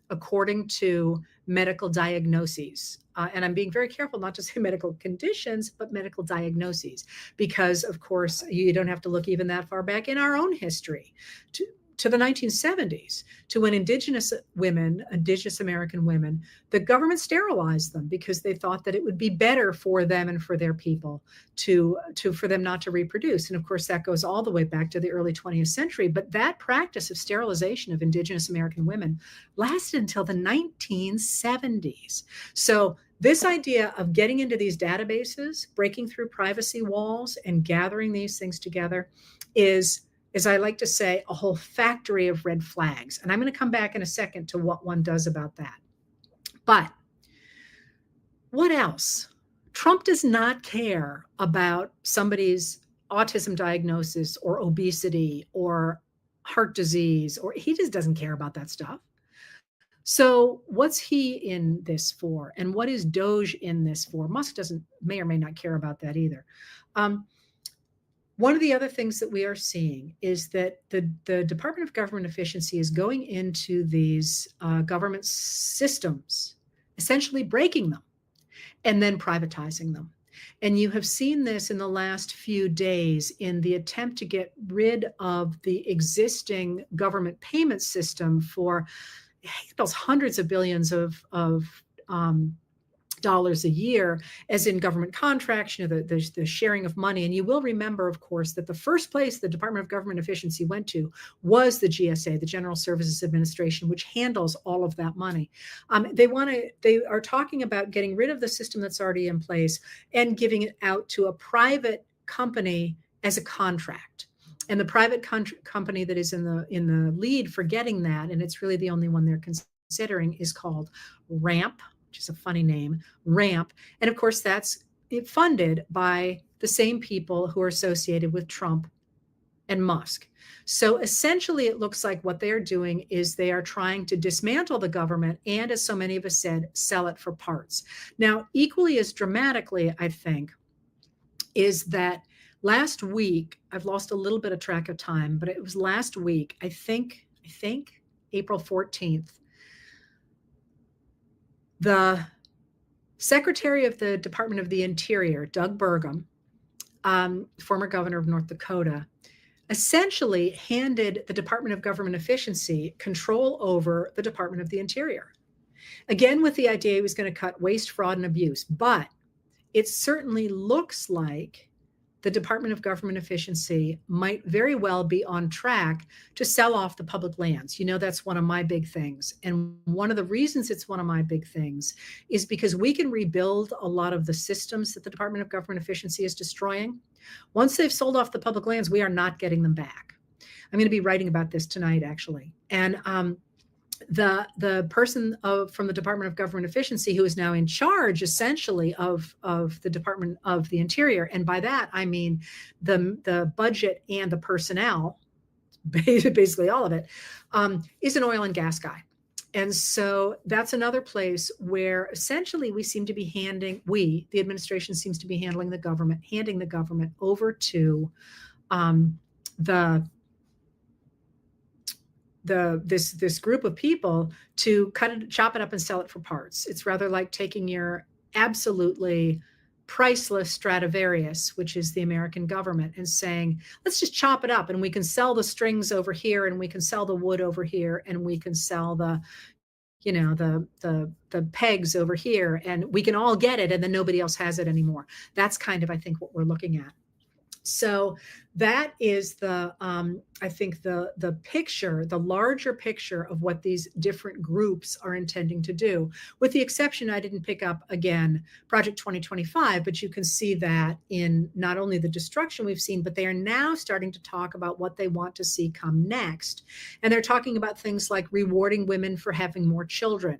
A: according to medical diagnoses. And I'm being very careful not to say medical conditions, but medical diagnoses, because, of course, you don't have to look even that far back in our own history to the 1970s, to when Indigenous American women, the government sterilized them because they thought that it would be better for them and for their people for them not to reproduce. And of course, that goes all the way back to the early 20th century. But that practice of sterilization of Indigenous American women lasted until the 1970s. So this idea of getting into these databases, breaking through privacy walls and gathering these things together is, as I like to say, a whole factory of red flags. And I'm going to come back in a second to what one does about that. But what else? Trump does not care about somebody's autism diagnosis or obesity or heart disease, or he just doesn't care about that stuff. So what's he in this for? And what is Doge in this for? Musk may or may not care about that either. One of the other things that we are seeing is that the Department of Government Efficiency is going into these government systems, essentially breaking them and then privatizing them. And you have seen this in the last few days in the attempt to get rid of the existing government payment system for those hundreds of billions of dollars a year, as in government contracts, the sharing of money. And you will remember, of course, that the first place the Department of Government Efficiency went to was the GSA, the General Services Administration, which handles all of that money. They are talking about getting rid of the system that's already in place and giving it out to a private company as a contract. And the private company that is in the lead for getting that, and it's really the only one they're considering, is called RAMP, which is a funny name, RAMP. And of course, that's funded by the same people who are associated with Trump and Musk. So essentially, it looks like what they are doing is they are trying to dismantle the government and, as so many of us said, sell it for parts. Now, equally as dramatically, I think, is that last week, I've lost a little bit of track of time, but it was last week, I think April 14th, the Secretary of the Department of the Interior, Doug Burgum, former governor of North Dakota, essentially handed the Department of Government Efficiency control over the Department of the Interior. Again, with the idea he was going to cut waste, fraud, and abuse. But it certainly looks like the Department of Government Efficiency might very well be on track to sell off the public lands. That's one of my big things. And one of the reasons it's one of my big things is because we can rebuild a lot of the systems that the Department of Government Efficiency is destroying. Once they've sold off the public lands, we are not getting them back. I'm going to be writing about this tonight, actually. And the person from the Department of Government Efficiency who is now in charge essentially of the Department of the Interior, and by that I mean the budget and the personnel, basically all of it, is an oil and gas guy. And so that's another place where essentially we seem to be the administration seems to be handing the government over to this group of people to chop it up and sell it for parts. It's rather like taking your absolutely priceless Stradivarius, which is the American government, and saying, let's just chop it up and we can sell the strings over here and we can sell the wood over here and we can sell the pegs over here and we can all get it and then nobody else has it anymore. That's kind of, I think, what we're looking at. So that is I think the picture, the larger picture of what these different groups are intending to do, with the exception, I didn't pick up, again, Project 2025, but you can see that in not only the destruction we've seen, but they are now starting to talk about what they want to see come next. And they're talking about things like rewarding women for having more children.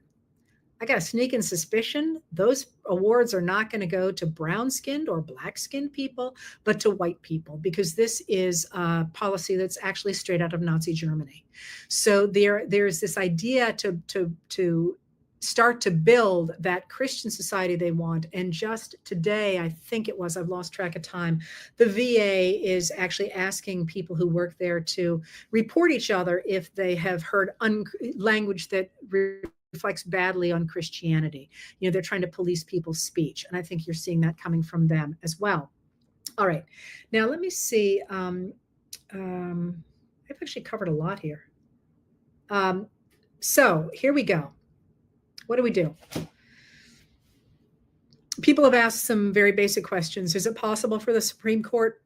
A: I got a sneaking suspicion those awards are not going to go to brown-skinned or black-skinned people, but to white people, because this is a policy that's actually straight out of Nazi Germany. So there's this idea to start to build that Christian society they want. And just today, I think it was, I've lost track of time, the VA is actually asking people who work there to report each other if they have heard language that reflects badly on Christianity. They're trying to police people's speech. And I think you're seeing that coming from them as well. All right. Now, let me see. I've actually covered a lot here. So here we go. What do we do? People have asked some very basic questions. Is it possible for the Supreme Court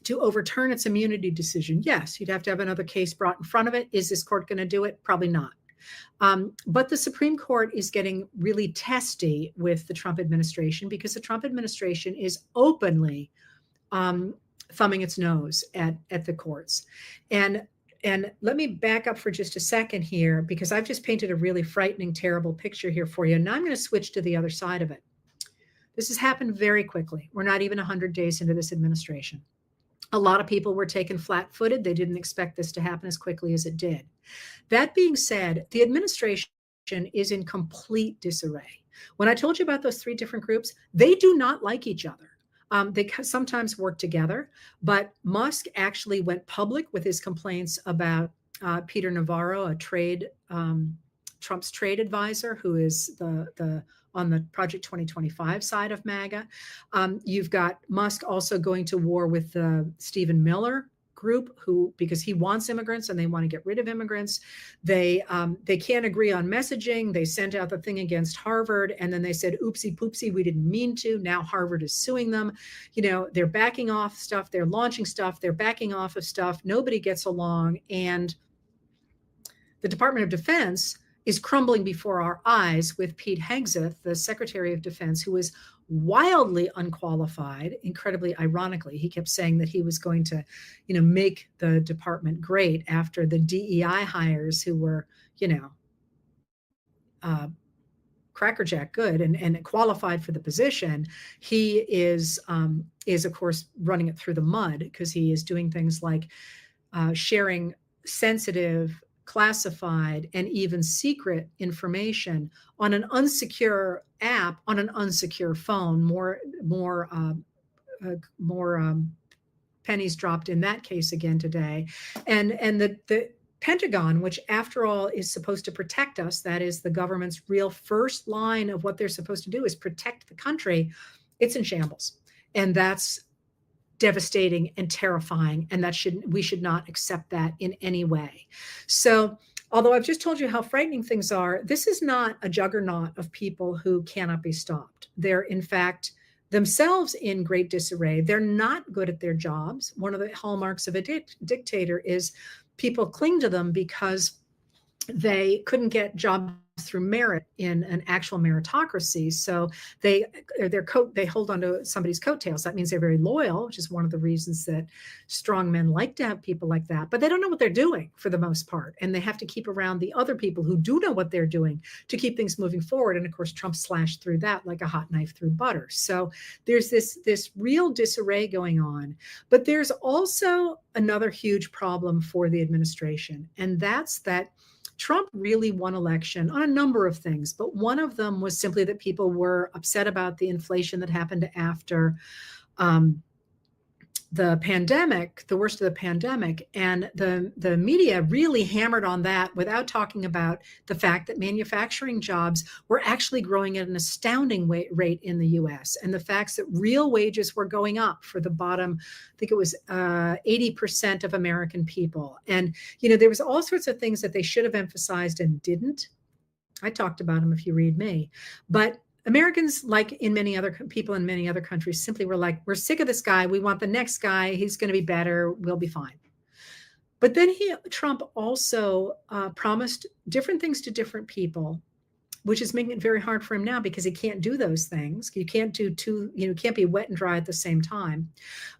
A: to overturn its immunity decision? Yes, you'd have to have another case brought in front of it. Is this court going to do it? Probably not. But the Supreme Court is getting really testy with the Trump administration because the Trump administration is openly thumbing its nose at the courts. And let me back up for just a second here, because I've just painted a really frightening, terrible picture here for you. And now I'm going to switch to the other side of it. This has happened very quickly. We're not even 100 days into this administration. A lot of people were taken flat-footed. They didn't expect this to happen as quickly as it did. That being said, the administration is in complete disarray. When I told you about those three different groups, they do not like each other. They sometimes work together, but Musk actually went public with his complaints about Peter Navarro, Trump's trade advisor, who is on the Project 2025 side of MAGA. You've got Musk also going to war with the Stephen Miller group, because he wants immigrants and they want to get rid of immigrants. They can't agree on messaging. They sent out the thing against Harvard, and then they said, oopsie poopsie, we didn't mean to. Now Harvard is suing them. They're backing off stuff. They're launching stuff. They're backing off of stuff. Nobody gets along. And the Department of Defense is crumbling before our eyes with Pete Hegseth, the Secretary of Defense, who is wildly unqualified. Incredibly ironically, he kept saying that he was going to, make the department great after the DEI hires who were, crackerjack good and qualified for the position. He is of course running it through the mud, because he is doing things like sharing sensitive, classified, and even secret information on an unsecure app on an unsecure phone. More pennies dropped in that case again today. And the Pentagon, which after all is supposed to protect us, that is the government's real first line of what they're supposed to do is protect the country, it's in shambles. And that's devastating and terrifying, and we should not accept that in any way. So, although I've just told you how frightening things are, this is not a juggernaut of people who cannot be stopped. They're, in fact, themselves in great disarray. They're not good at their jobs. One of the hallmarks of a dictator is people cling to them because they couldn't get jobs through merit in an actual meritocracy. So they they hold onto somebody's coattails. That means they're very loyal, which is one of the reasons that strong men like to have people like that. But they don't know what they're doing for the most part, and they have to keep around the other people who do know what they're doing to keep things moving forward. And of course, Trump slashed through that like a hot knife through butter. So there's this real disarray going on. But there's also another huge problem for the administration, and that's that Trump really won election on a number of things, but one of them was simply that people were upset about the inflation that happened after um, the pandemic, the worst of the pandemic, and the media really hammered on that without talking about the fact that manufacturing jobs were actually growing at an astounding rate in the U.S. and the facts that real wages were going up for the bottom, I think it was 80% of American people. And there was all sorts of things that they should have emphasized and didn't. I talked about them if you read me, but Americans, like in many other people in many other countries, simply were like, we're sick of this guy. We want the next guy. He's going to be better. We'll be fine. But then Trump also promised different things to different people, which is making it very hard for him now because he can't do those things. You can't do can't be wet and dry at the same time.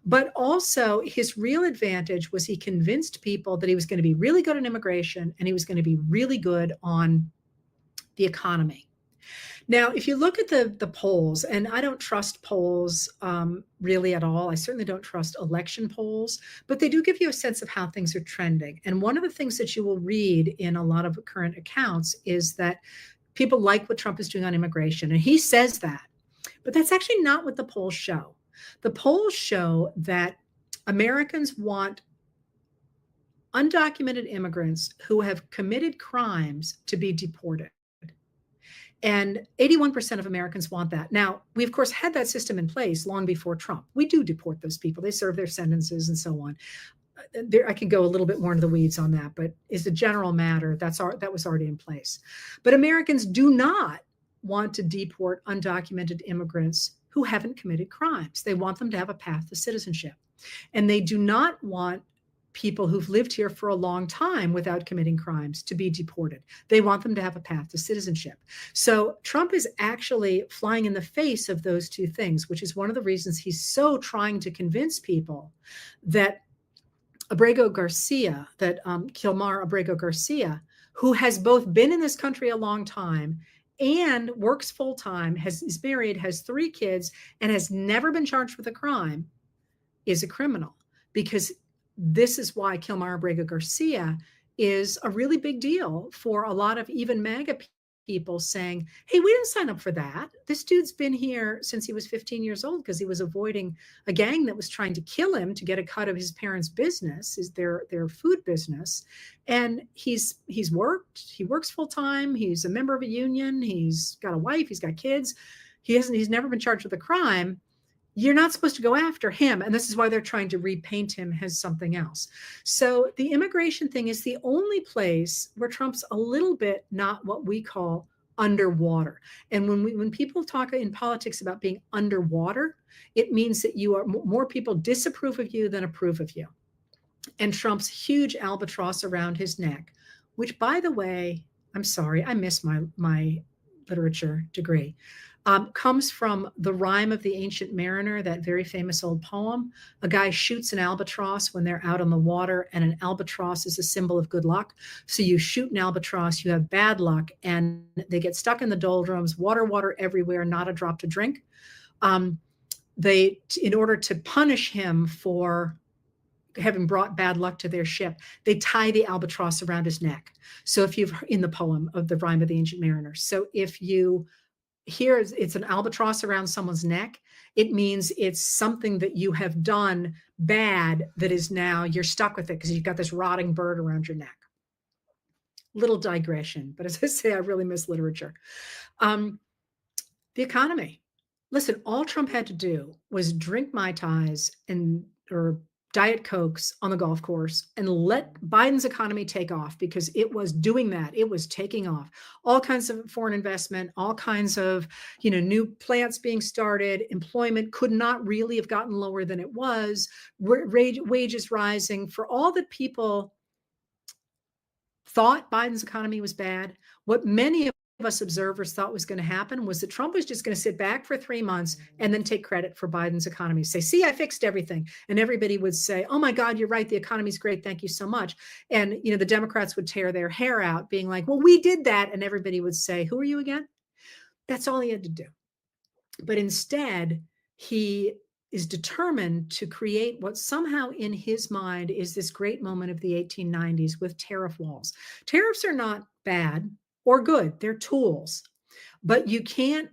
A: But also his real advantage was he convinced people that he was going to be really good on immigration and he was going to be really good on the economy. Now, if you look at the polls, and I don't trust polls really at all. I certainly don't trust election polls, but they do give you a sense of how things are trending. And one of the things that you will read in a lot of current accounts is that people like what Trump is doing on immigration, and he says that. But that's actually not what the polls show. The polls show that Americans want undocumented immigrants who have committed crimes to be deported. And 81% of Americans want that. Now, we, of course, had that system in place long before Trump. We do deport those people. They serve their sentences and so on. I can go a little bit more into the weeds on that, but as a general matter, that was already in place. But Americans do not want to deport undocumented immigrants who haven't committed crimes. They want them to have a path to citizenship. And they do not want people who've lived here for a long time without committing crimes to be deported. They want them to have a path to citizenship. So Trump is actually flying in the face of those two things, which is one of the reasons he's so trying to convince people that Kilmar Abrego Garcia, who has both been in this country a long time and works full time, is married, has 3 kids, and has never been charged with a crime, is a criminal. Because this is why Kilmar Abrego Garcia is a really big deal for a lot of even MAGA people saying, hey, we didn't sign up for that. This dude's been here since he was 15 years old because he was avoiding a gang that was trying to kill him to get a cut of his parents' business, their food business. And he works full time. He's a member of a union. He's got a wife. He's got kids. He's never been charged with a crime. You're not supposed to go after him. And this is why they're trying to repaint him as something else. So the immigration thing is the only place where Trump's a little bit not what we call underwater. And when people talk in politics about being underwater, it means that more people disapprove of you than approve of you. And Trump's huge albatross around his neck, which, by the way, I'm sorry, I miss my literature degree. Comes from The Rime of the Ancient Mariner, that very famous old poem. A guy shoots an albatross when they're out on the water, and an albatross is a symbol of good luck. So you shoot an albatross, you have bad luck, and they get stuck in the doldrums, water everywhere, not a drop to drink. In order to punish him for having brought bad luck to their ship, they tie the albatross around his neck. So in the poem of The Rime of the Ancient Mariner. So if you here it's an albatross around someone's neck, it means it's something that you have done bad that is now you're stuck with it because you've got this rotting bird around your neck. Little digression, but as I say, I really miss literature. The economy. Listen, all Trump had to do was drink Mai Tais or Diet Cokes on the golf course and let Biden's economy take off, because it was doing that. It was taking off. All kinds of foreign investment, all kinds of, new plants being started. Employment could not really have gotten lower than it was. Wages rising for all that people thought Biden's economy was bad. What many of us observers thought was going to happen was that Trump was just going to sit back for 3 months and then take credit for Biden's economy. Say, see, I fixed everything. And everybody would say, oh my God, you're right. The economy's great. Thank you so much. And, the Democrats would tear their hair out being like, well, we did that. And everybody would say, who are you again? That's all he had to do. But instead, he is determined to create what somehow in his mind is this great moment of the 1890s with tariff walls. Tariffs are not bad or good, they're tools. But you can't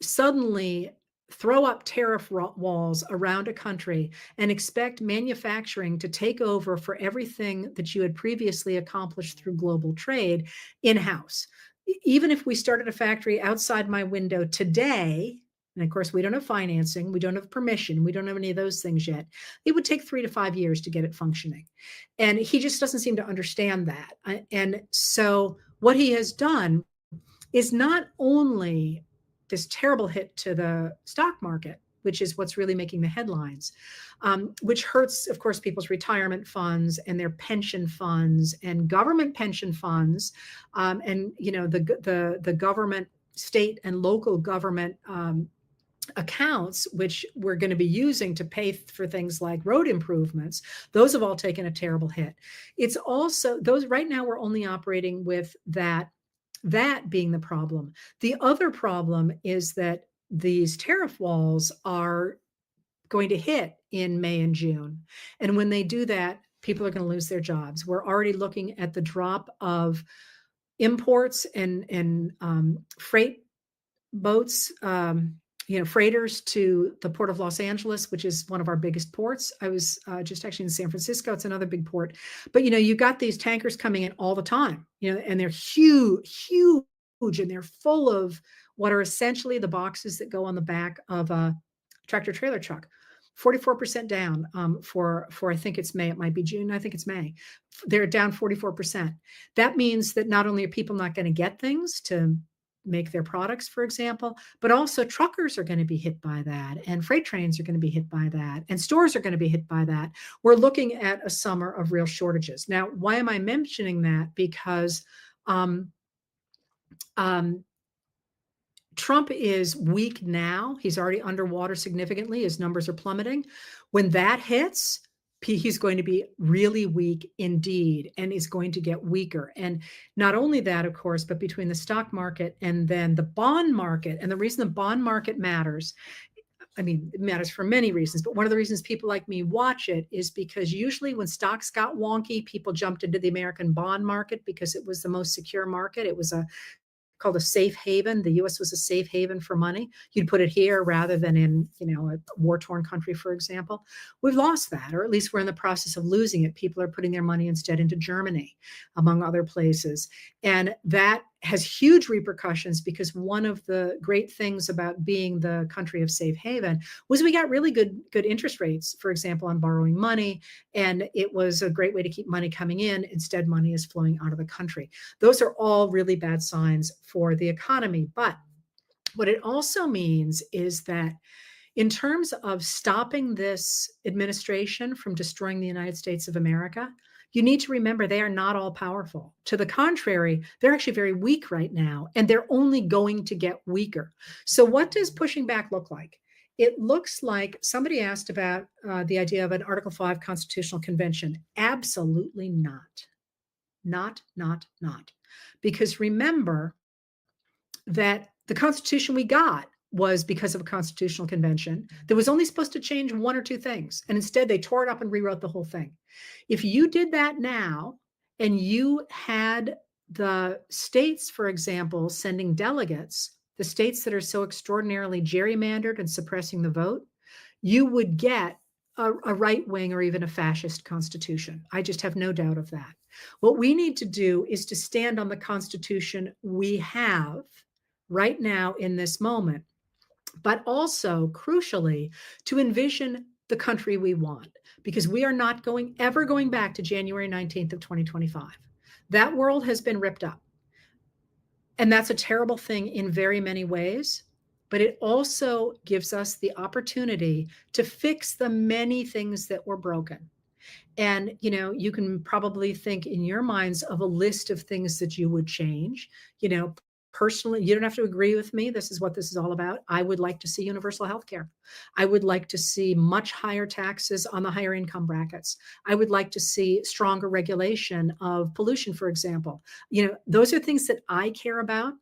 A: suddenly throw up tariff walls around a country and expect manufacturing to take over for everything that you had previously accomplished through global trade in-house. Even if we started a factory outside my window today, and of course, we don't have financing, we don't have permission, we don't have any of those things yet, it would take 3 to 5 years to get it functioning. And he just doesn't seem to understand that. And so what he has done is not only this terrible hit to the stock market, which is what's really making the headlines, which hurts, of course, people's retirement funds and their pension funds and government pension funds, and the government, state and local government accounts, which we're going to be using to pay for things like road improvements. Those have all taken a terrible hit. It's also those right now we're only operating with that being the problem. The other problem is that these tariff walls are going to hit in May and June. And when they do that, people are going to lose their jobs. We're already looking at the drop of imports and freight boats, freighters to the port of Los Angeles, which is one of our biggest ports. I was just actually in San Francisco. It's another big port. But, you've got these tankers coming in all the time, and they're huge, and they're full of what are essentially the boxes that go on the back of a tractor trailer truck. 44% down for I think it's May. It might be June. I think it's May. They're down 44%. That means that not only are people not going to get things to make their products, for example, but also truckers are going to be hit by that, and freight trains are going to be hit by that, and stores are going to be hit by that. We're looking at a summer of real shortages. Now, why am I mentioning that? Because Trump is weak now. He's already underwater significantly. His numbers are plummeting. When that hits, he's going to be really weak indeed, and is going to get weaker. And not only that, of course, but between the stock market and then the bond market, and the reason the bond market matters, I mean, it matters for many reasons, but one of the reasons people like me watch it is because usually when stocks got wonky, people jumped into the American bond market because it was the most secure market. It was called a safe haven. The U.S. was a safe haven for money. You'd put it here rather than in, a war-torn country, for example. We've lost that, or at least we're in the process of losing it. People are putting their money instead into Germany, among other places. And that has huge repercussions, because one of the great things about being the country of safe haven was we got really good interest rates, for example, on borrowing money. And it was a great way to keep money coming in. Instead, money is flowing out of the country. Those are all really bad signs for the economy. But what it also means is that in terms of stopping this administration from destroying the United States of America, you need to remember they are not all powerful. To the contrary, they're actually very weak right now, and they're only going to get weaker. So what does pushing back look like? It looks like somebody asked about the idea of an Article 5 constitutional convention. Absolutely not. Not. Because remember that the Constitution we got was because of a constitutional convention that was only supposed to change one or two things. And instead they tore it up and rewrote the whole thing. If you did that now, and you had the states, for example, sending delegates, the states that are so extraordinarily gerrymandered and suppressing the vote, you would get a right wing or even a fascist constitution. I just have no doubt of that. What we need to do is to stand on the Constitution we have right now in this moment, but also, crucially, to envision the country we want, because we are not ever going back to January 19th of 2025. That world has been ripped up. And that's a terrible thing in very many ways, but it also gives us the opportunity to fix the many things that were broken. And, you can probably think in your minds of a list of things that you would change. You know, personally, you don't have to agree with me. This is what this is all about. I would like to see universal health care. I would like to see much higher taxes on the higher income brackets. I would like to see stronger regulation of pollution, for example. Those are things that I care about.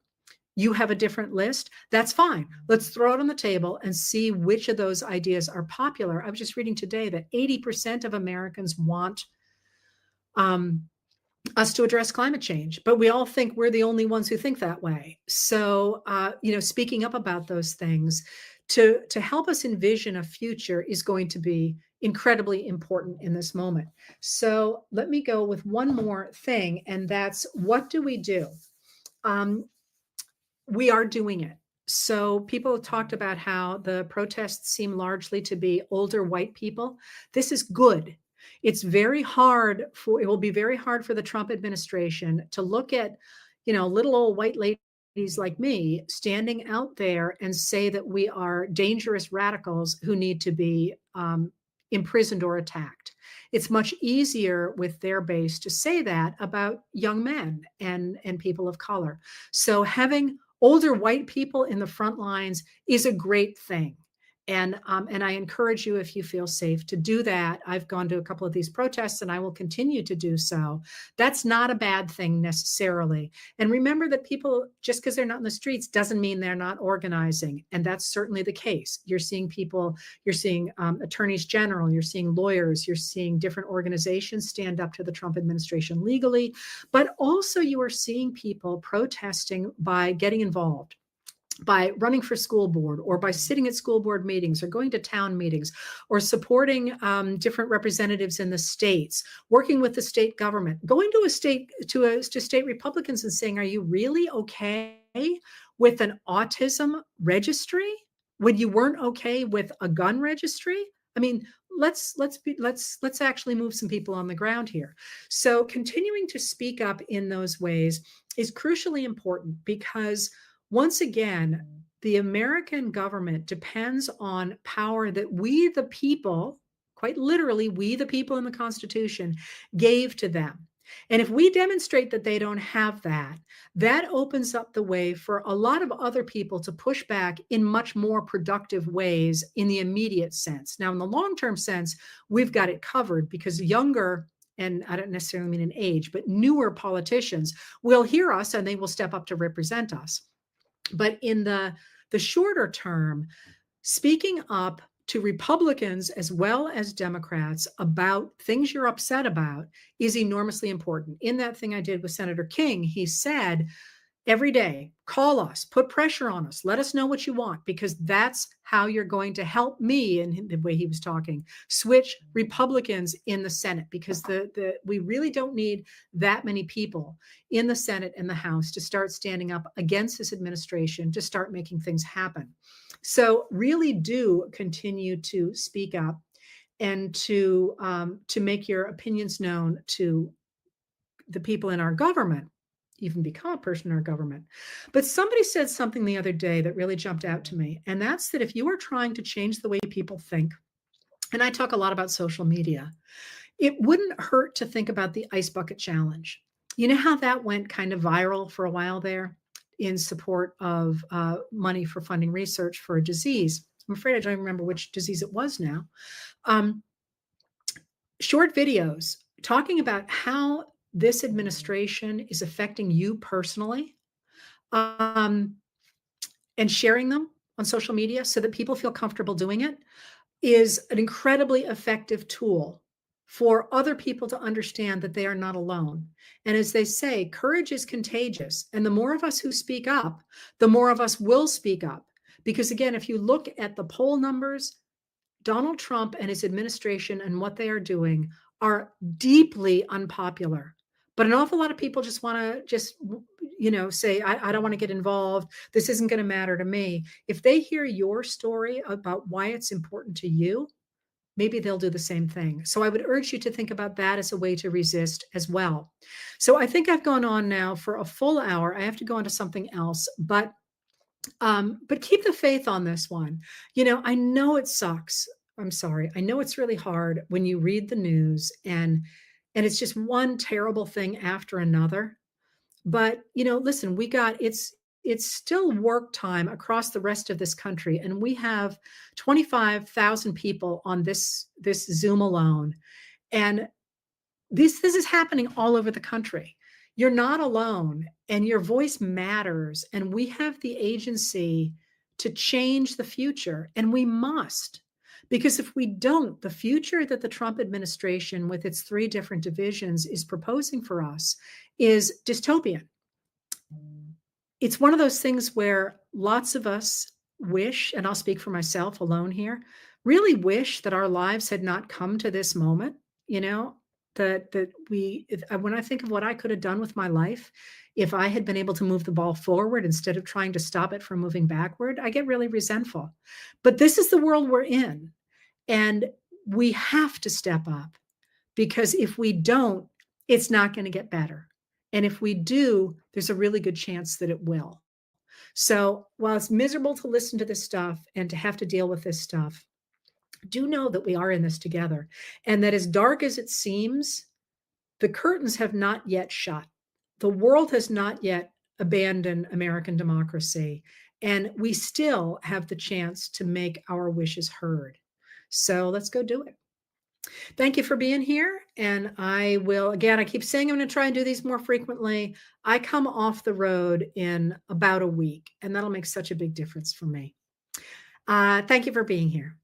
A: You have a different list. That's fine. Let's throw it on the table and see which of those ideas are popular. I was just reading today that 80% of Americans want um, us to address climate change, but we all think we're the only ones who think that way. So, speaking up about those things to help us envision a future is going to be incredibly important in this moment. So, let me go with one more thing, and that's what do we do? Um, we are doing it. So people have talked about how the protests seem largely to be older white people. This is good. It will be very hard for the Trump administration to look at, little old white ladies like me standing out there and say that we are dangerous radicals who need to be imprisoned or attacked. It's much easier with their base to say that about young men and people of color. So having older white people in the front lines is a great thing. And I encourage you, if you feel safe, to do that. I've gone to a couple of these protests and I will continue to do so. That's not a bad thing necessarily. And remember that people, just because they're not in the streets, doesn't mean they're not organizing. And that's certainly the case. You're seeing people, you're seeing attorneys general, you're seeing lawyers, you're seeing different organizations stand up to the Trump administration legally. But also you are seeing people protesting by getting involved, by running for school board, or by sitting at school board meetings, or going to town meetings, or supporting different representatives in the states, working with the state government, going to state Republicans and saying, "Are you really okay with an autism registry when you weren't okay with a gun registry?" I mean, let's actually move some people on the ground here. So continuing to speak up in those ways is crucially important, because once again, the American government depends on power that we, the people, quite literally, we, the people in the Constitution, gave to them. And if we demonstrate that they don't have that, that opens up the way for a lot of other people to push back in much more productive ways in the immediate sense. Now, in the long-term sense, we've got it covered, because younger, and I don't necessarily mean in age, but newer politicians will hear us and they will step up to represent us. But in the shorter term, speaking up to Republicans as well as Democrats about things you're upset about is enormously important. In that thing I did with Senator King, he said, every day, call us, put pressure on us, let us know what you want, because that's how you're going to help me, in the way he was talking, switch Republicans in the Senate, because we really don't need that many people in the Senate and the House to start standing up against this administration, to start making things happen. So really do continue to speak up and to make your opinions known to the people in our government, even become a person in our government. But somebody said something the other day that really jumped out to me. And that's that if you are trying to change the way people think, and I talk a lot about social media, it wouldn't hurt to think about the ice bucket challenge. You know how that went kind of viral for a while there in support of money for funding research for a disease. I'm afraid I don't even remember which disease it was now. Short videos talking about how this administration is affecting you personally, um, and sharing them on social media so that people feel comfortable doing it, is an incredibly effective tool for other people to understand that they are not alone. And as they say, courage is contagious. And the more of us who speak up, the more of us will speak up. Because again, if you look at the poll numbers, Donald Trump and his administration and what they are doing are deeply unpopular. But an awful lot of people just want to say, I don't want to get involved. This isn't going to matter to me. If they hear your story about why it's important to you, maybe they'll do the same thing. So I would urge you to think about that as a way to resist as well. So I think I've gone on now for a full hour. I have to go on to something else, but keep the faith on this one. I know it sucks. I'm sorry. I know it's really hard when you read the news and it's just one terrible thing after another. But, listen, it's still work time across the rest of this country, and we have 25,000 people on this Zoom alone. And this is happening all over the country. You're not alone, and your voice matters, and we have the agency to change the future, and we must. Because if we don't, the future that the Trump administration, with its three different divisions, is proposing for us is dystopian. It's one of those things where lots of us wish, and I'll speak for myself alone here, really wish that our lives had not come to this moment, you know, that when I think of what I could have done with my life, if I had been able to move the ball forward instead of trying to stop it from moving backward, I get really resentful. But this is the world we're in, and we have to step up, because if we don't, it's not going to get better. And if we do, there's a really good chance that it will. So while it's miserable to listen to this stuff and to have to deal with this stuff, do know that we are in this together. And that as dark as it seems, the curtains have not yet shut. The world has not yet abandoned American democracy. And we still have the chance to make our wishes heard. So let's go do it. Thank you for being here. And I will, again, I keep saying I'm going to try and do these more frequently. I come off the road in about a week, and that'll make such a big difference for me. Thank you for being here.